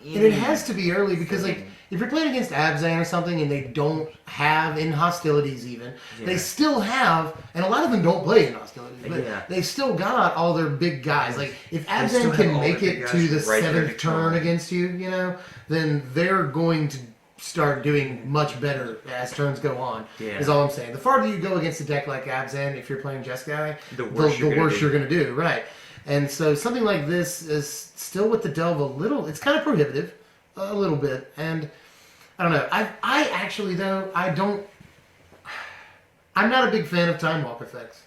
Speaker 1: And it has to be early because, like, if you're playing against Abzan or something and they don't have in hostilities even, they still have, and a lot of them don't play in hostilities, but they've still got all their big guys. Like, if Abzan can make it to the 7th turn against you, you know, then they're going to start doing much better as turns go on, is all I'm saying. The farther you go against a deck like Abzan, if you're playing Jeskai, the worse you're going to do, right. And so something like this is still with the delve a little, it's kind of prohibitive, a little bit. And I don't know, I actually though, I'm not a big fan of Time Walk effects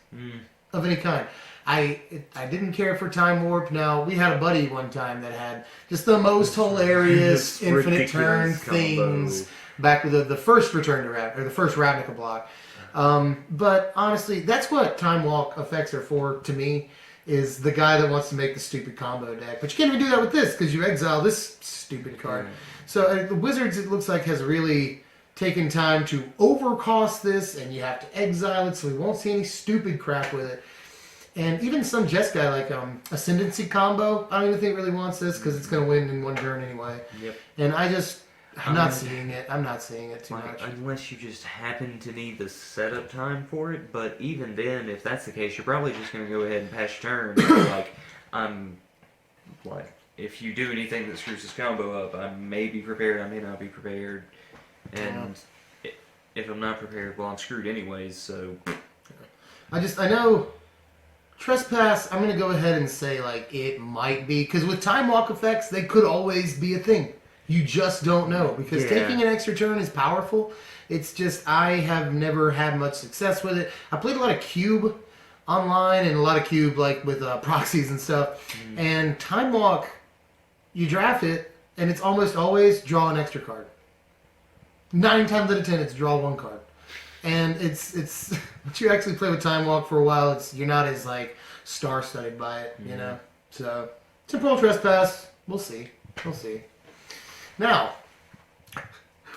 Speaker 1: of any kind. I didn't care for Time Warp. Now, we had a buddy one time that had just the most hilarious infinite turn things back with the first Return to Ravnica, or the first Ravnica block. But honestly, that's what Time Walk effects are for to me, is the guy that wants to make the stupid combo deck. But you can't even do that with this, because you exile this stupid card. So the Wizards, it looks like, has really taken time to overcost this, and you have to exile it, so we won't see any stupid crap with it. And even some Jeskai, like Ascendancy combo, I don't even think really wants this, because it's going to win in 1 turn anyway.
Speaker 2: Yep.
Speaker 1: And I'm not seeing it. I'm not seeing it too much.
Speaker 2: Unless you just happen to need the setup time for it. But even then, if that's the case, you're probably just going to go ahead and pass your turn. If you do anything that screws this combo up, I may be prepared, I may not be prepared. And if I'm not prepared, well, I'm screwed anyways, so...
Speaker 1: I know... Trespass, I'm going to go ahead and say, like, it might be. Because with Time Walk effects, they could always be a thing. You just don't know, because taking an extra turn is powerful. It's just, I have never had much success with it. I played a lot of Cube online, and a lot of Cube, like, with proxies and stuff. And Time Walk, you draft it, and it's almost always draw an extra card. 9 times out of 10, it's draw 1 card. And it's once you actually play with Time Walk for a while, you're not as, like, star-studded by it, you know? So, Temporal Trespass, we'll see. We'll see. Now,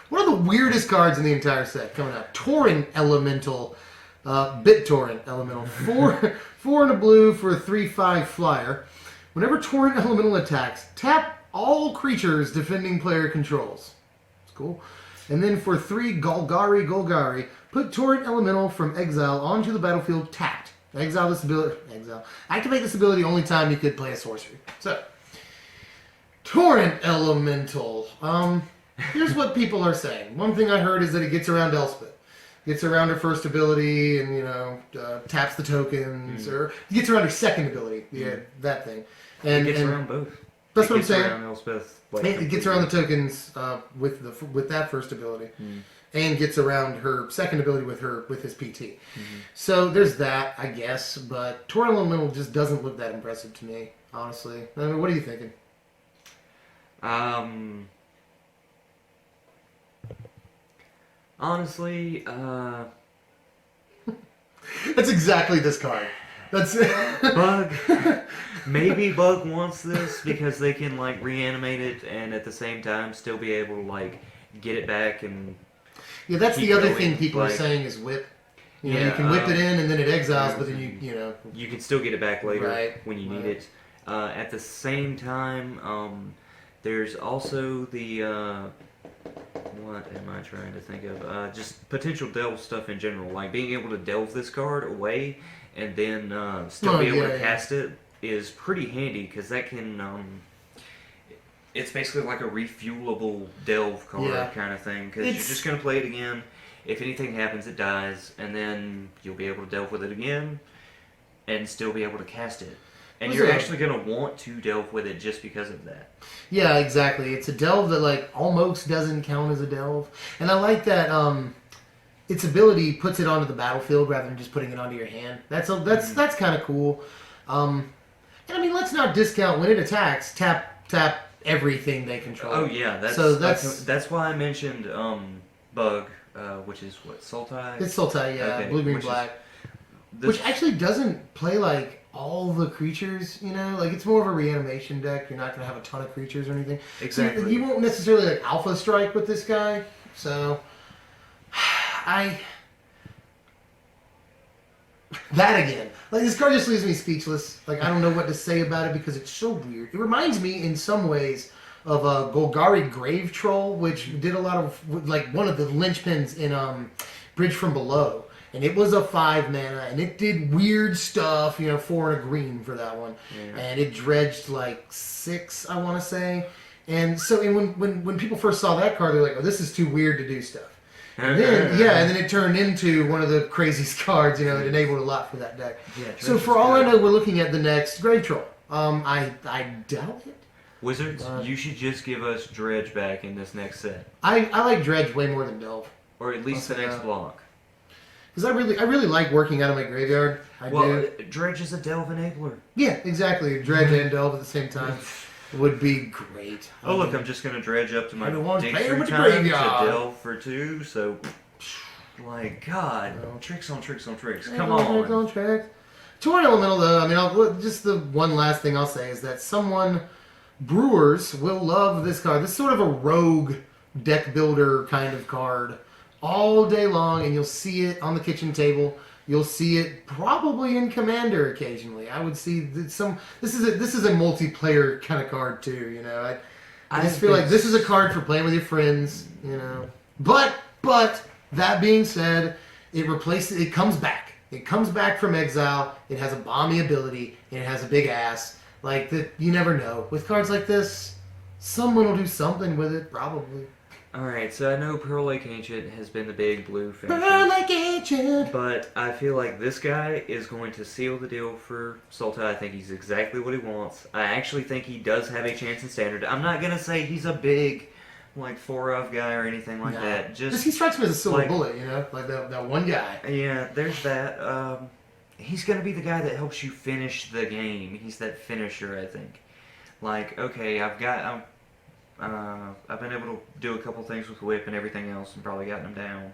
Speaker 1: one of the weirdest cards in the entire set coming out. Torrent Elemental, BitTorrent Elemental. 4 and a blue for a 3/5 flyer. Whenever Torrent Elemental attacks, tap all creatures defending player controls. That's cool. And then for 3 Golgari, put Torrent Elemental from exile onto the battlefield tapped. Activate this ability only time you could play a sorcery. So, Torrent Elemental. Here's what people are saying. One thing I heard is that it gets around Elspeth. Gets around her first ability and, taps the tokens. Or gets around her second ability. Yeah, that thing. And
Speaker 2: it gets around both.
Speaker 1: That's what I'm saying.
Speaker 2: Around Elspeth,
Speaker 1: it gets around the tokens with that first ability. And gets around her second ability with his PT. So there's that, I guess. But Torrent Elemental just doesn't look that impressive to me, honestly. I mean, what are you thinking?
Speaker 2: Honestly,
Speaker 1: That's exactly this card. That's
Speaker 2: Bug. Maybe Bug wants this because they can like reanimate it and at the same time still be able to like get it back and.
Speaker 1: Yeah, that's
Speaker 2: keep
Speaker 1: the other
Speaker 2: going,
Speaker 1: thing people are
Speaker 2: like-
Speaker 1: saying is whip. You know,
Speaker 2: Yeah,
Speaker 1: you can whip it in and then it exiles, but then you know.
Speaker 2: You can still get it back later
Speaker 1: Right,
Speaker 2: when you need
Speaker 1: right.
Speaker 2: it. At the same time, there's also the what am I trying to think of? Just potential delve stuff in general, like being able to delve this card away and then still
Speaker 1: Oh,
Speaker 2: be able
Speaker 1: yeah,
Speaker 2: to
Speaker 1: yeah.
Speaker 2: cast it is pretty handy because that can. It's basically like a refuelable delve card
Speaker 1: Yeah.
Speaker 2: kind of thing because you're
Speaker 1: It's-
Speaker 2: just gonna play it again. If anything happens, it dies, and then you'll be able to delve with it again, and still be able to cast it. And
Speaker 1: Was
Speaker 2: you're
Speaker 1: it-
Speaker 2: actually gonna want to delve with it just because of that.
Speaker 1: Yeah, exactly. It's a delve that like almost doesn't count as a delve, and I like that. Its ability puts it onto the battlefield rather than just putting it onto your hand. That's kind of cool. And I mean, let's not discount when it attacks. Tap everything they control.
Speaker 2: Oh yeah, that's why I mentioned Bug, which is what Sultai.
Speaker 1: It's Sultai, yeah,
Speaker 2: Okay,
Speaker 1: blue, green,
Speaker 2: which is-
Speaker 1: black.
Speaker 2: This-
Speaker 1: Which actually doesn't play like all the creatures, you know? Like, it's more of a reanimation deck. You're not going to have a ton of creatures or anything.
Speaker 2: Exactly.
Speaker 1: So you won't necessarily, like, alpha strike with this guy. So, that again. Like, this card just leaves me speechless. Like, I don't know what to say about it because it's so weird. It reminds me, in some ways, of a Golgari Grave Troll, which did a lot of, like, one of the linchpins in Bridge from Below. And it was a 5 mana, and it did weird stuff, you know, 4 and a green for that one.
Speaker 2: Yeah.
Speaker 1: And it dredged like 6, I want to say. And so when people first saw that card, they're like, oh, this is too weird to do stuff. And then, and then it turned into one of the craziest cards, you know, it enabled a lot for that deck.
Speaker 2: Yeah,
Speaker 1: So
Speaker 2: Dredge
Speaker 1: for
Speaker 2: is
Speaker 1: all I
Speaker 2: good.
Speaker 1: know, we're looking at the next Grave Troll. I doubt it.
Speaker 2: Wizards, you should just give us Dredge back in this next set,
Speaker 1: I like Dredge way more than Delve.
Speaker 2: or at least the
Speaker 1: Okay.
Speaker 2: next block.
Speaker 1: Because I really like working out of my graveyard. I do.
Speaker 2: Dredge is a delve enabler.
Speaker 1: Yeah, exactly. Dredge and Delve at the same time would be great.
Speaker 2: Oh look, I'm just gonna dredge up to my
Speaker 1: Everyone's
Speaker 2: dig
Speaker 1: playing
Speaker 2: 3
Speaker 1: with the
Speaker 2: times to
Speaker 1: graveyard.
Speaker 2: delve for 2, so like God, tricks on tricks on tricks. Come
Speaker 1: Elemental
Speaker 2: on.
Speaker 1: Track. Torn Elemental, though, I mean, just the one last thing I'll say is that Brewers will love this card. This is sort of a rogue deck builder kind of card all day long, and you'll see it on the kitchen table. You'll see it probably in Commander occasionally. I would see that this is a multiplayer kind of card too, you know. I just feel like this is a card for playing with your friends, you know. But that being said, it comes back. It comes back from exile. It has a bomby ability, and it has a big ass. Like that, you never know. With cards like this, someone will do something with it, probably.
Speaker 2: Alright, so I know Pearl Lake Ancient has been the big blue finisher,
Speaker 1: Like ancient.
Speaker 2: but I feel like this guy is going to seal the deal for Sultai. I think he's exactly what he wants. I actually think he does have a chance in Standard. I'm not going to say he's a big, like, 4-of guy or anything like
Speaker 1: No.
Speaker 2: that.
Speaker 1: Just he strikes me as a silver
Speaker 2: like-
Speaker 1: bullet, you know, like that one guy.
Speaker 2: Yeah, there's that. He's gonna be the guy that helps you finish the game. He's that finisher, I think. Like, okay, I've been able to do a couple things with whip and everything else, and probably gotten him down.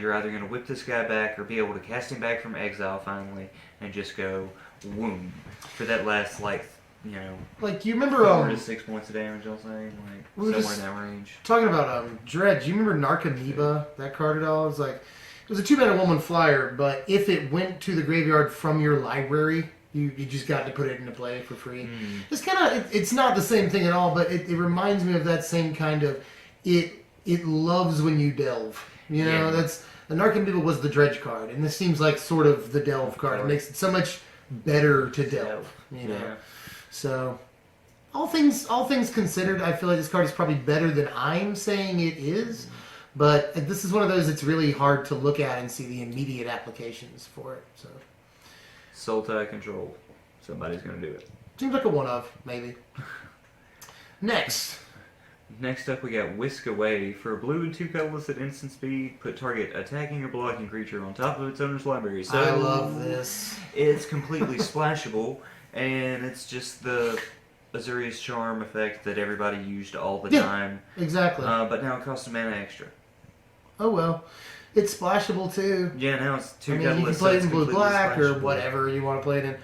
Speaker 2: You're either gonna whip this guy back or be able to cast him back from exile finally, and just go whoom for that last
Speaker 1: Like you remember
Speaker 2: 4 to 6 points of damage. I'll say like
Speaker 1: we were
Speaker 2: somewhere
Speaker 1: just
Speaker 2: in that range.
Speaker 1: talking about Dredge. You remember Narcomoeba, that card at all? It was like it was a 2-mana 1/1 flyer, but if it went to the graveyard from your library, you just got to put it into play for free. It's kind of it's not the same thing at all, but it reminds me of that same kind of it loves when you delve. You know,
Speaker 2: Yeah.
Speaker 1: that's the Narcomoeba was the Dredge card, and this seems like sort of the delve card. It makes it so much better to delve. You know,
Speaker 2: Yeah.
Speaker 1: so. All things considered, I feel like this card is probably better than I'm saying it is. But this is one of those that's really hard to look at and see the immediate applications for it. So
Speaker 2: Sultai control. Somebody's gonna do it.
Speaker 1: seems like a one-of, maybe. Next.
Speaker 2: Next up, we got Whisk Away. For blue and 2 colorless at instant speed, put target attacking or blocking creature on top of its owner's library. So
Speaker 1: I love this.
Speaker 2: It's completely splashable, and it's just the Azurius Charm effect that everybody used all the
Speaker 1: Yeah.
Speaker 2: time.
Speaker 1: Exactly.
Speaker 2: But now it costs a mana extra.
Speaker 1: Oh well. It's splashable too.
Speaker 2: Yeah, now it's two
Speaker 1: I mean, you can
Speaker 2: colorless,
Speaker 1: play
Speaker 2: so
Speaker 1: it
Speaker 2: it's
Speaker 1: in blue
Speaker 2: completely
Speaker 1: black or
Speaker 2: splashable.
Speaker 1: whatever you want to play it in.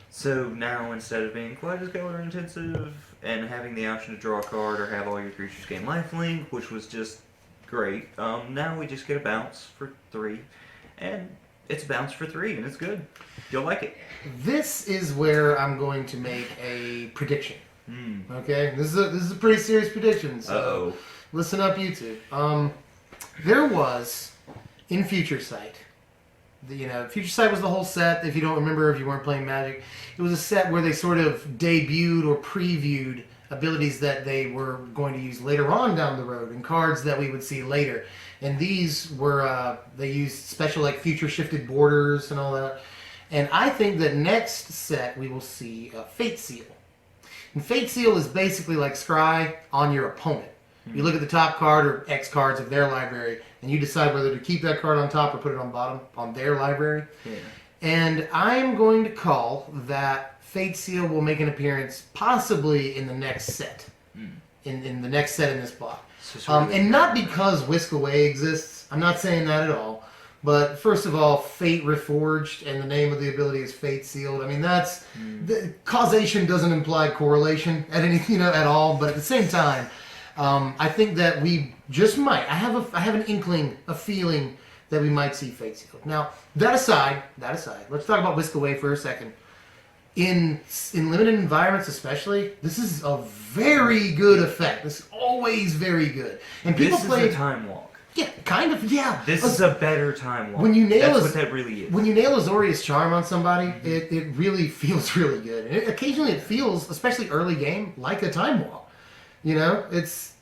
Speaker 2: So now, instead of being quite as color intensive and having the option to draw a card or have all your creatures gain lifelink, which was just great, now we just get a bounce for 3, and it's a bounce for 3, and it's good. You'll like it.
Speaker 1: This is where I'm going to make a prediction.
Speaker 2: Mm.
Speaker 1: Okay, this is a pretty serious prediction. So
Speaker 2: Uh-oh.
Speaker 1: listen up, YouTube. There was in Future Sight. Future Sight was the whole set. If you don't remember, if you weren't playing Magic, it was a set where they sort of debuted or previewed abilities that they were going to use later on down the road and cards that we would see later. And these were they used special like future shifted borders and all that. And I think that next set we will see Fate Seal. And Fate Seal is basically like Scry on your opponent. You look at the top card or X cards of their library, and you decide whether to keep that card on top or put it on bottom on their library.
Speaker 2: Yeah.
Speaker 1: And I'm going to call that Fate Seal will make an appearance possibly in the next set. In the next set in this block. And not because Whisk Away exists. I'm not saying that at all. But first of all, Fate Reforged, and the name of the ability is Fate Sealed. I mean, that's the causation doesn't imply correlation at any at all. But at the same time, I think that we just might. I have an inkling, a feeling that we might see Fate Sealed. Now, that aside, let's talk about Whisk Away for a second. In limited environments, especially, this is a very good effect. This is always very good. And people play
Speaker 2: a time walk.
Speaker 1: Yeah, kind of. Yeah.
Speaker 2: This is a better time walk.
Speaker 1: When you nail
Speaker 2: That's what that really is.
Speaker 1: When you nail Azorius Charm on somebody, it really feels really good. And occasionally it feels, especially early game, like a time walk. It's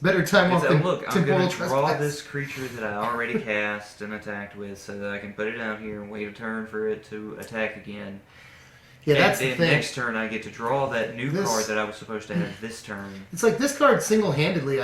Speaker 1: better time walk than
Speaker 2: look, I'm
Speaker 1: temporal
Speaker 2: going to draw
Speaker 1: trespass.
Speaker 2: this creature that I already cast and attacked with so that I can put it down here and wait a turn for it to attack again.
Speaker 1: Yeah, that's
Speaker 2: and
Speaker 1: the
Speaker 2: then
Speaker 1: thing.
Speaker 2: next turn I get to draw that new card that I was supposed to have this turn.
Speaker 1: It's like this card single-handedly,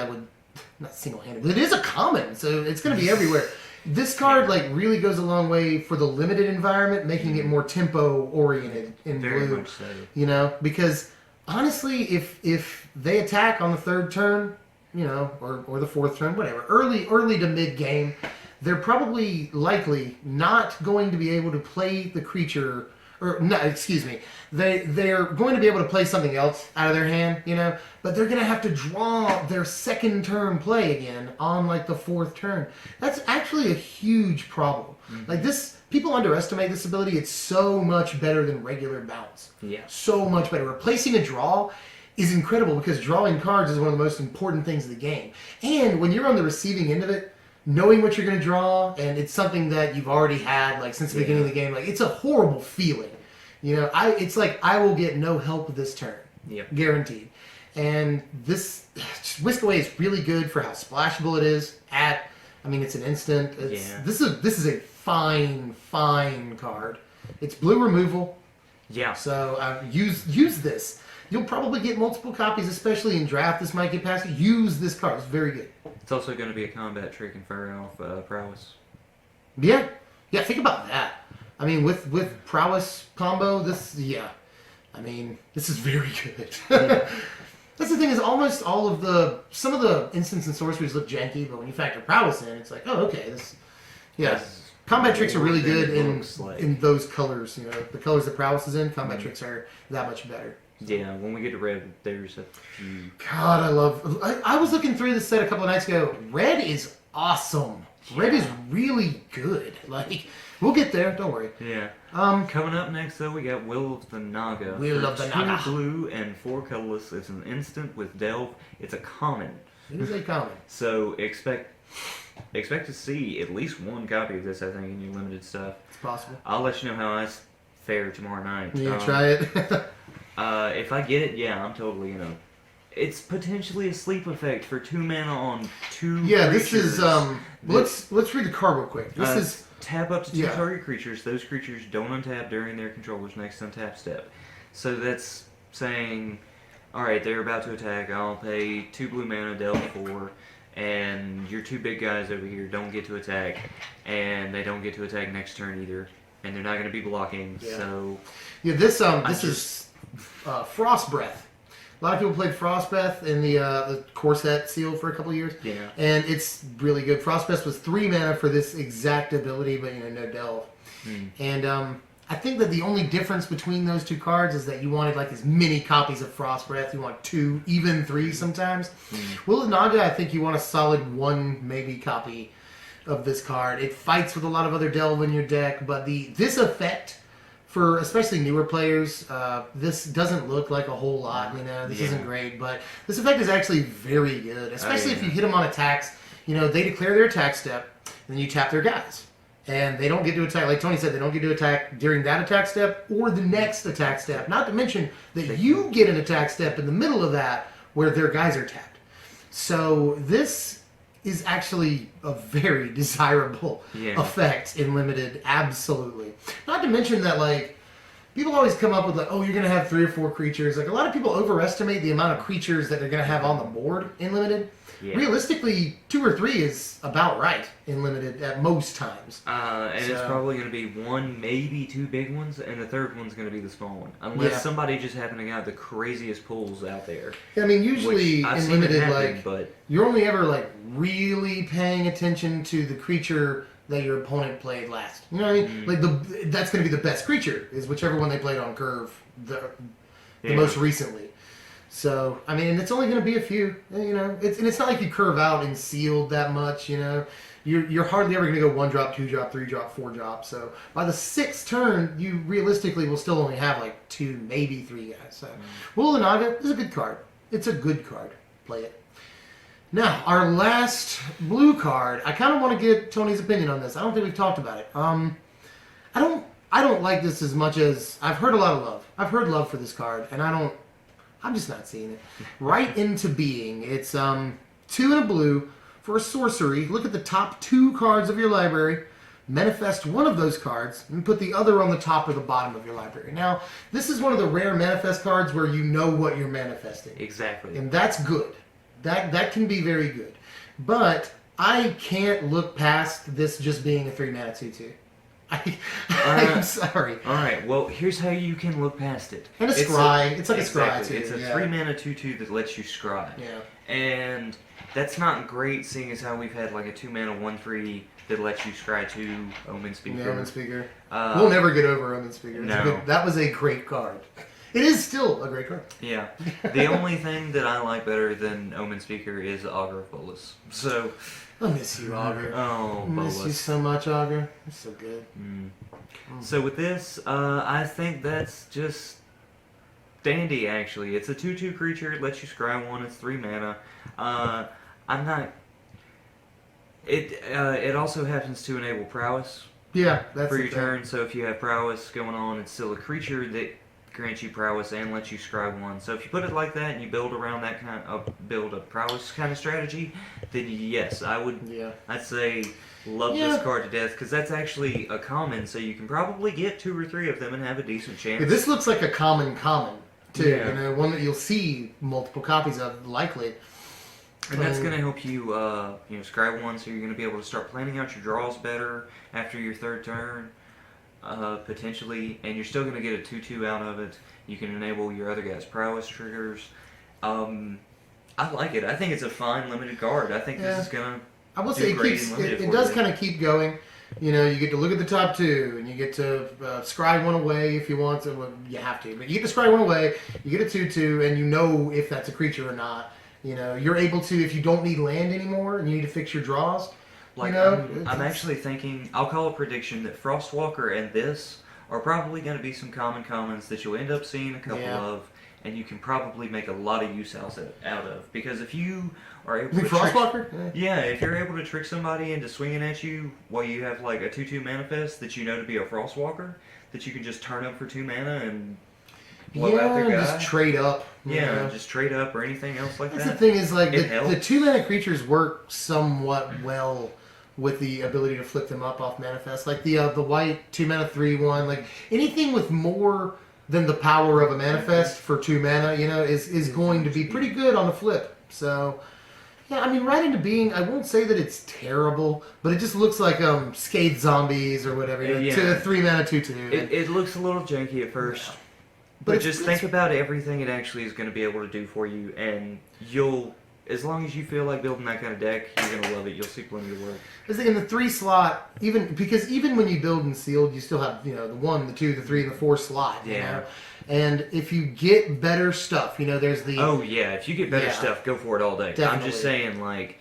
Speaker 1: not single-handed, but it is a common, so it's going to be everywhere. This card really goes a long way for the limited environment, making it more tempo-oriented in
Speaker 2: Very
Speaker 1: blue.
Speaker 2: much so.
Speaker 1: Because honestly, if they attack on the third turn, or the fourth turn, whatever, early to mid game, they're probably likely not going to be able to play the creature. Or no, excuse me. They're going to be able to play something else out of their hand, but they're going to have to draw their second turn play again on the fourth turn. That's actually a huge problem. This, people underestimate this ability. It's so much better than regular bounce.
Speaker 2: Yeah.
Speaker 1: So much better. Replacing a draw is incredible because drawing cards is one of the most important things in the game. And when you're on the receiving end of it, knowing what you're going to draw, and it's something that you've already had since the beginning of the game, it's a horrible feeling. It's like I will get no help this turn, guaranteed. And this Whisk Away is really good for how splashable it is. It's an instant. This is a fine card. It's blue removal.
Speaker 2: Yeah.
Speaker 1: So use this. You'll probably get multiple copies, especially in draft. This might get past you. Use this card. It's very good.
Speaker 2: It's also going to be a combat trick and fire off prowess.
Speaker 1: Yeah. Think about that. With prowess combo, this is very good. That's the thing is almost all of some of the instants and sorceries look janky, but when you factor prowess in, it's like, oh, okay, combat tricks are really good in those colors. The colors that prowess is in, combat tricks are that much better.
Speaker 2: Yeah, when we get to red, there's a few.
Speaker 1: God, I was looking through this set a couple of nights ago. Red is awesome. Yeah. Red is really good. We'll get there. Don't worry.
Speaker 2: Yeah. Coming up next, though, we got Will of the Naga.
Speaker 1: Will of the Naga.
Speaker 2: 2 blue and 4 colorless. It's an instant with Delve. It's a common.
Speaker 1: It is a common.
Speaker 2: So expect to see at least one copy of this, I think, in your limited stuff.
Speaker 1: It's possible.
Speaker 2: I'll let you know how I fare tomorrow night.
Speaker 1: You try it?
Speaker 2: If I get it, I'm totally It's potentially a sleep effect for 2 mana on 2
Speaker 1: Yeah,
Speaker 2: creatures.
Speaker 1: this is let's read the card real quick. This is
Speaker 2: tap up to 2 target creatures. Those creatures don't untap during their controller's next untap step. So that's saying, alright, they're about to attack, I'll pay 2 blue mana, delve 4, and your 2 big guys over here don't get to attack, and they don't get to attack next turn either, and they're not going to be blocking, so...
Speaker 1: Yeah, this is Frost Breath. A lot of people played Frostbeth in the Corset seal for a couple years.
Speaker 2: Yeah.
Speaker 1: And it's really good. Frostbeth was 3 mana for this exact ability, but no delve. And I think that the only difference between those 2 cards is that you wanted like as many copies of Frostbreath. You want 2, even 3 sometimes. Will of Naga, I think you want a solid 1 maybe copy of this card. It fights with a lot of other delve in your deck, but this effect for especially newer players, this doesn't look like a whole lot. This isn't great, but this effect is actually very good, especially if you hit them on attacks. They declare their attack step, and then you tap their guys. And they don't get to attack, like Tony said, they don't get to attack during that attack step or the next attack step. Not to mention that you get an attack step in the middle of that where their guys are tapped. So this is actually a very desirable effect in Limited, absolutely. Not to mention that, like, people always come up with, like, oh, you're going to have 3 or 4 creatures. Like, a lot of people overestimate the amount of creatures that they're going to have on the board in Limited. Yeah. Realistically, 2 or 3 is about right in Limited at most times.
Speaker 2: And it's probably going to be 1, maybe 2 big ones, and the third one's going to be the small one. Unless somebody just happened to get the craziest pulls out there.
Speaker 1: Yeah, I mean, usually in Limited, but you're only ever, like, really paying attention to the creature that your opponent played last. You know what I mean? Like, that's going to be the best creature, is whichever one they played on curve the most recently. So, I mean, it's only going to be a few, it's not like you curve out and sealed that much, You're hardly ever going to go 1 drop, 2 drop, 3 drop, 4 drop. So, by the 6th turn, you realistically will still only have, like, 2, maybe 3 guys. So, Will of the Naga is a good card. It's a good card. Play it. Now, our last blue card, I kind of want to get Tony's opinion on this. I don't think we've talked about it. I don't like this as much as, I've heard a lot of love. I've heard love for this card, and I'm just not seeing it. Right into Being. It's 2 and a blue for a sorcery. Look at the top 2 cards of your library. Manifest one of those cards and put the other on the top or the bottom of your library. Now, this is one of the rare manifest cards where you know what you're manifesting.
Speaker 2: Exactly.
Speaker 1: And that's good. That can be very good. But I can't look past this just being a 3-mana 2/2. I'm sorry.
Speaker 2: Alright, well, here's how you can look past it.
Speaker 1: And a scry. It's like a scry, too.
Speaker 2: It's a 3-mana 2/2 that lets you scry.
Speaker 1: Yeah.
Speaker 2: And that's not great, seeing as how we've had like a 2-mana 1/3 that lets you scry 2 Omen Speaker.
Speaker 1: Yeah, Omen Speaker. We'll never get over Omen Speaker.
Speaker 2: No.
Speaker 1: That was a great card. It is still a great card.
Speaker 2: Yeah. The only thing that I like better than Omen Speaker is Augur of Bolus. So...
Speaker 1: I miss you, Augur.
Speaker 2: Oh,
Speaker 1: I miss you so much, Augur. It's so good.
Speaker 2: So with this, I think that's just dandy, actually. It's a 2/2 creature. It lets you scry 1. It's 3 mana. I'm not... It also happens to enable Prowess.
Speaker 1: Yeah, that's
Speaker 2: for your turn. So if you have Prowess going on, it's still a creature that grants you Prowess and lets you scry 1. So if you put it like that and you build around that kind of build a Prowess kind of strategy, then yes, I would. Yeah. I'd say love this card to death, because that's actually a common. So you can probably get 2 or 3 of them and have a decent chance.
Speaker 1: Yeah, this looks like a common too. Yeah. One that you'll see multiple copies of, likely.
Speaker 2: And that's going to help you, scry 1, so you're going to be able to start planning out your draws better after your 3rd turn. Potentially, and you're still going to get a 2/2 out of it. You can enable your other guys' prowess triggers. I like it. I think it's a fine limited card. I think this is going to
Speaker 1: I will say it does kind of keep going. You get to look at the top 2, and you get to scry 1 away if you want to. Well, you have to, but you get to scry 1 away. You get a 2/2, and you know if that's a creature or not. You're able to, if you don't need land anymore and you need to fix your draws.
Speaker 2: I'm actually thinking, I'll call a prediction that Frostwalker and this are probably going to be some commons that you'll end up seeing a couple of, and you can probably make a lot of use out of. Because if you are able to
Speaker 1: Frostwalker?
Speaker 2: if you're able to trick somebody into swinging at you while you have like a 2/2 manifest that you know to be a Frostwalker, that you can just turn up for 2 mana and blow out their guy.
Speaker 1: Just trade up.
Speaker 2: Just trade up or anything else like that.
Speaker 1: That's the thing is, like, the 2-mana creatures work somewhat well with the ability to flip them up off manifest. Like the white 2-mana 3/1, like anything with more than the power of a manifest for 2 mana, is going to be pretty good on the flip. So, yeah, I mean, right into Being, I won't say that it's terrible, but it just looks like Scathed Zombies or whatever. To a 3-mana 2/2.
Speaker 2: It looks a little janky at first. But just think about everything it actually is going to be able to do for you, and as long as you feel like building that kind of deck, you're going to love it. You'll see plenty of work.
Speaker 1: I was thinking the 3 slot, even when you build in sealed, you still have, the 1, the 2, the 3, and the 4 slot.
Speaker 2: Yeah.
Speaker 1: You know? And if you get better stuff, there's the...
Speaker 2: Oh, yeah. If you get better stuff, go for it all day.
Speaker 1: Definitely.
Speaker 2: I'm just saying, like,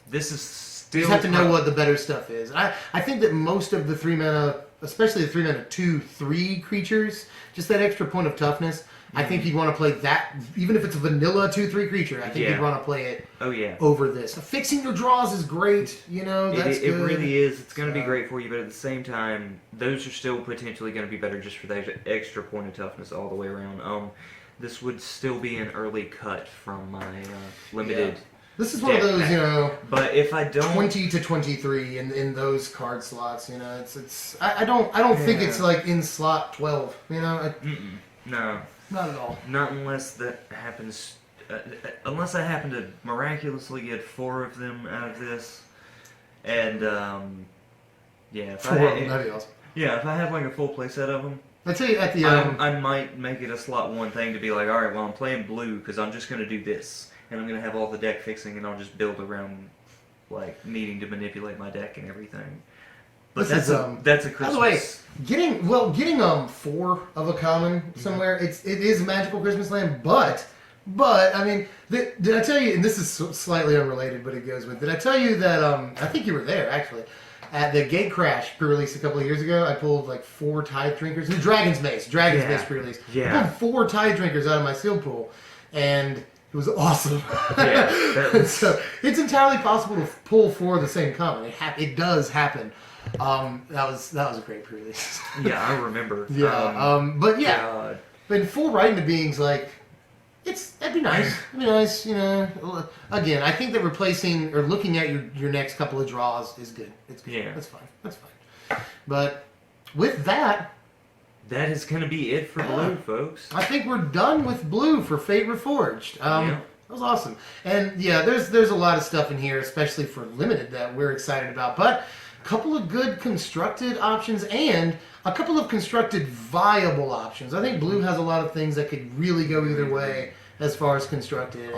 Speaker 2: this is still...
Speaker 1: You just have to know what the better stuff is. I think that most of the 3 mana, especially the 3 mana 2/3 creatures, just that extra point of toughness, I think you'd want to play that, even if it's a vanilla 2/3 creature. I think you'd want to play it over this. Fixing your draws is great, that's
Speaker 2: it
Speaker 1: good.
Speaker 2: really is. It's going to be great for you, but at the same time, those are still potentially going to be better just for that extra point of toughness all the way around. This would still be an early cut from my limited.
Speaker 1: Yeah. This is one of those,
Speaker 2: But if I don't
Speaker 1: 20 to 23 in those card slots, it's I don't think it's like in slot 12,
Speaker 2: No.
Speaker 1: Not at all.
Speaker 2: Not unless that happens. Unless I happen to miraculously get 4 of them out of this, and if
Speaker 1: 4 of them, that'd be awesome.
Speaker 2: Yeah, if I have like a full play set of them,
Speaker 1: I tell you at the
Speaker 2: I might make it a slot 1 thing to be like, all right, well I'm playing blue because I'm just gonna do this, and I'm gonna have all the deck fixing, and I'll just build around like needing to manipulate my deck and everything. But that's a Christmas.
Speaker 1: By the way, getting 4 of a common somewhere, it is magical Christmas land, but I mean, did I tell you? And this is slightly unrelated, but it goes with. Did I tell you that? I think you were there actually at the Gate Crash pre-release a couple of years ago. I pulled like 4 Tide Drinkers, the Dragon's Mace pre-release.
Speaker 2: Yeah.
Speaker 1: I pulled 4 Tide Drinkers out of my sealed pool, and it was awesome. So it's entirely possible to pull 4 of the same common. It does happen. That was a great pre-release.
Speaker 2: Yeah, I remember.
Speaker 1: But yeah, God. But 4 right into beings, like, that'd be nice. It'd be nice, Again, I think that replacing or looking at your next couple of draws is good. It's good. Yeah. That's fine. But with that
Speaker 2: is going to be it for blue, folks.
Speaker 1: I think we're done with blue for Fate Reforged. That was awesome. And yeah, there's a lot of stuff in here, especially for limited, that we're excited about. But a couple of good constructed options and a couple of constructed viable options. I think blue has a lot of things that could really go either way as far as constructed.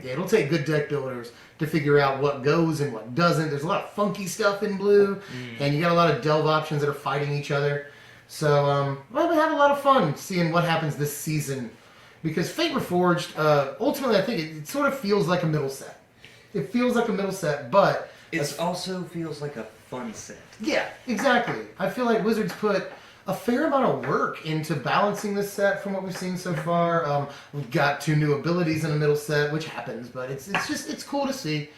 Speaker 1: It'll take good deck builders to figure out what goes and what doesn't. There's a lot of funky stuff in blue, and you got a lot of delve options that are fighting each other. So we have a lot of fun seeing what happens this season, because Fate Reforged, ultimately, I think it sort of feels like a middle set. It feels like a middle set, but
Speaker 2: it also feels like a fun set.
Speaker 1: Yeah, exactly. I feel like Wizards put a fair amount of work into balancing this set from what we've seen so far. We've got 2 new abilities in the middle set, which happens, but it's cool to see.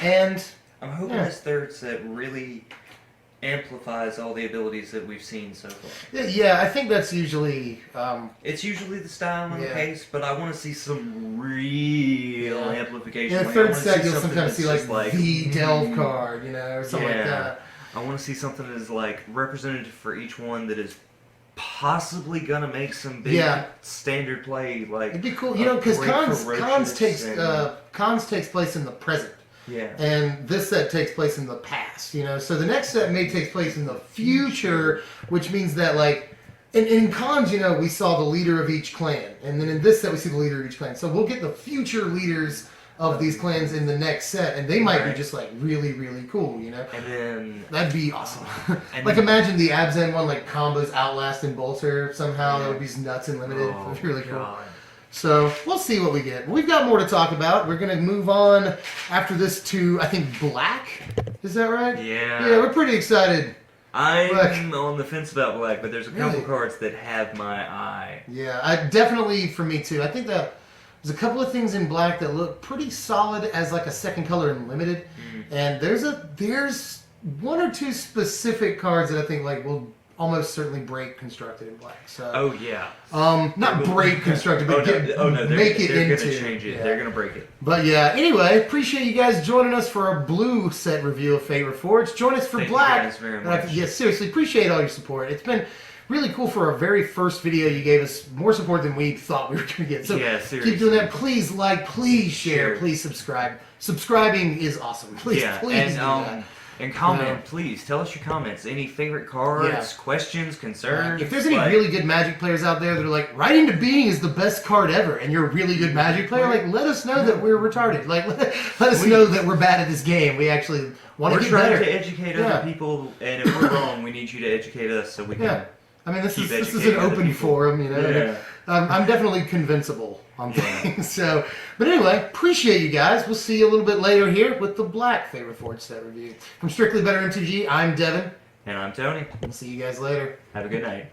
Speaker 1: And
Speaker 2: I'm hoping this 3rd set really amplifies all the abilities that we've seen so far.
Speaker 1: Yeah, I think that's usually...
Speaker 2: it's usually the style in the case, but I want to see some real amplification.
Speaker 1: Yeah, the 3rd set you'll sometimes see like the delve card, or something like that.
Speaker 2: I want to see something that is like representative for each one that is possibly going to make some big standard play. Like,
Speaker 1: it'd be cool, because Cons takes place in the present.
Speaker 2: Yeah.
Speaker 1: And this set takes place in the past, So the next set may take place in the future, which means that, like, in Cons, we saw the leader of each clan. And then in this set, we see the leader of each clan. So we'll get the future leaders of these clans in the next set, and they might be just, like, really, really cool,
Speaker 2: And then...
Speaker 1: That'd be awesome. Like, imagine the Abzan one, like, combos Outlast and Bolter somehow. That would be nuts and limited. It would be really cool. So, we'll see what we get. We've got more to talk about. We're going to move on after this to, I think, black? Is that right?
Speaker 2: Yeah.
Speaker 1: Yeah, we're pretty excited.
Speaker 2: I'm on the fence about black, but there's a couple cards that have my eye.
Speaker 1: Yeah, definitely for me, too. I think that there's a couple of things in black that look pretty solid as, like, a second color in limited. And there's 1 or 2 specific cards that I think, like, will almost certainly break constructed in black. So not break constructed, but make it into.
Speaker 2: They're going to change it.
Speaker 1: Yeah.
Speaker 2: They're going to break it.
Speaker 1: But yeah, anyway, appreciate you guys joining us for our blue set review of Fate Reforged. Join us for black.
Speaker 2: Thank you guys very much.
Speaker 1: Yeah, seriously, appreciate all your support. It's been really cool for our very first video. You gave us more support than we thought we were going to get. So
Speaker 2: yeah, seriously.
Speaker 1: Keep doing that. Please like, please share, please subscribe. Subscribing is awesome. Please do that.
Speaker 2: And comment, please. Tell us your comments. Any favorite cards, questions, concerns.
Speaker 1: If there's any really good Magic players out there that are like, Right Into Being is the best card ever, and you're a really good Magic player, like, let us know that we're retarded. Like, let us know that we're bad at this game. We actually want to get better.
Speaker 2: We're trying to educate other people, and if we're wrong, we need you to educate us so we can.
Speaker 1: I mean, this is an open forum, you know. Yeah. I'm definitely convincible on things. So, but anyway, appreciate you guys. We'll see you a little bit later here with the Black Favorite Forge set review. From Strictly Better MTG, I'm Devin.
Speaker 2: And I'm Tony.
Speaker 1: We'll see you guys later.
Speaker 2: Have a good night.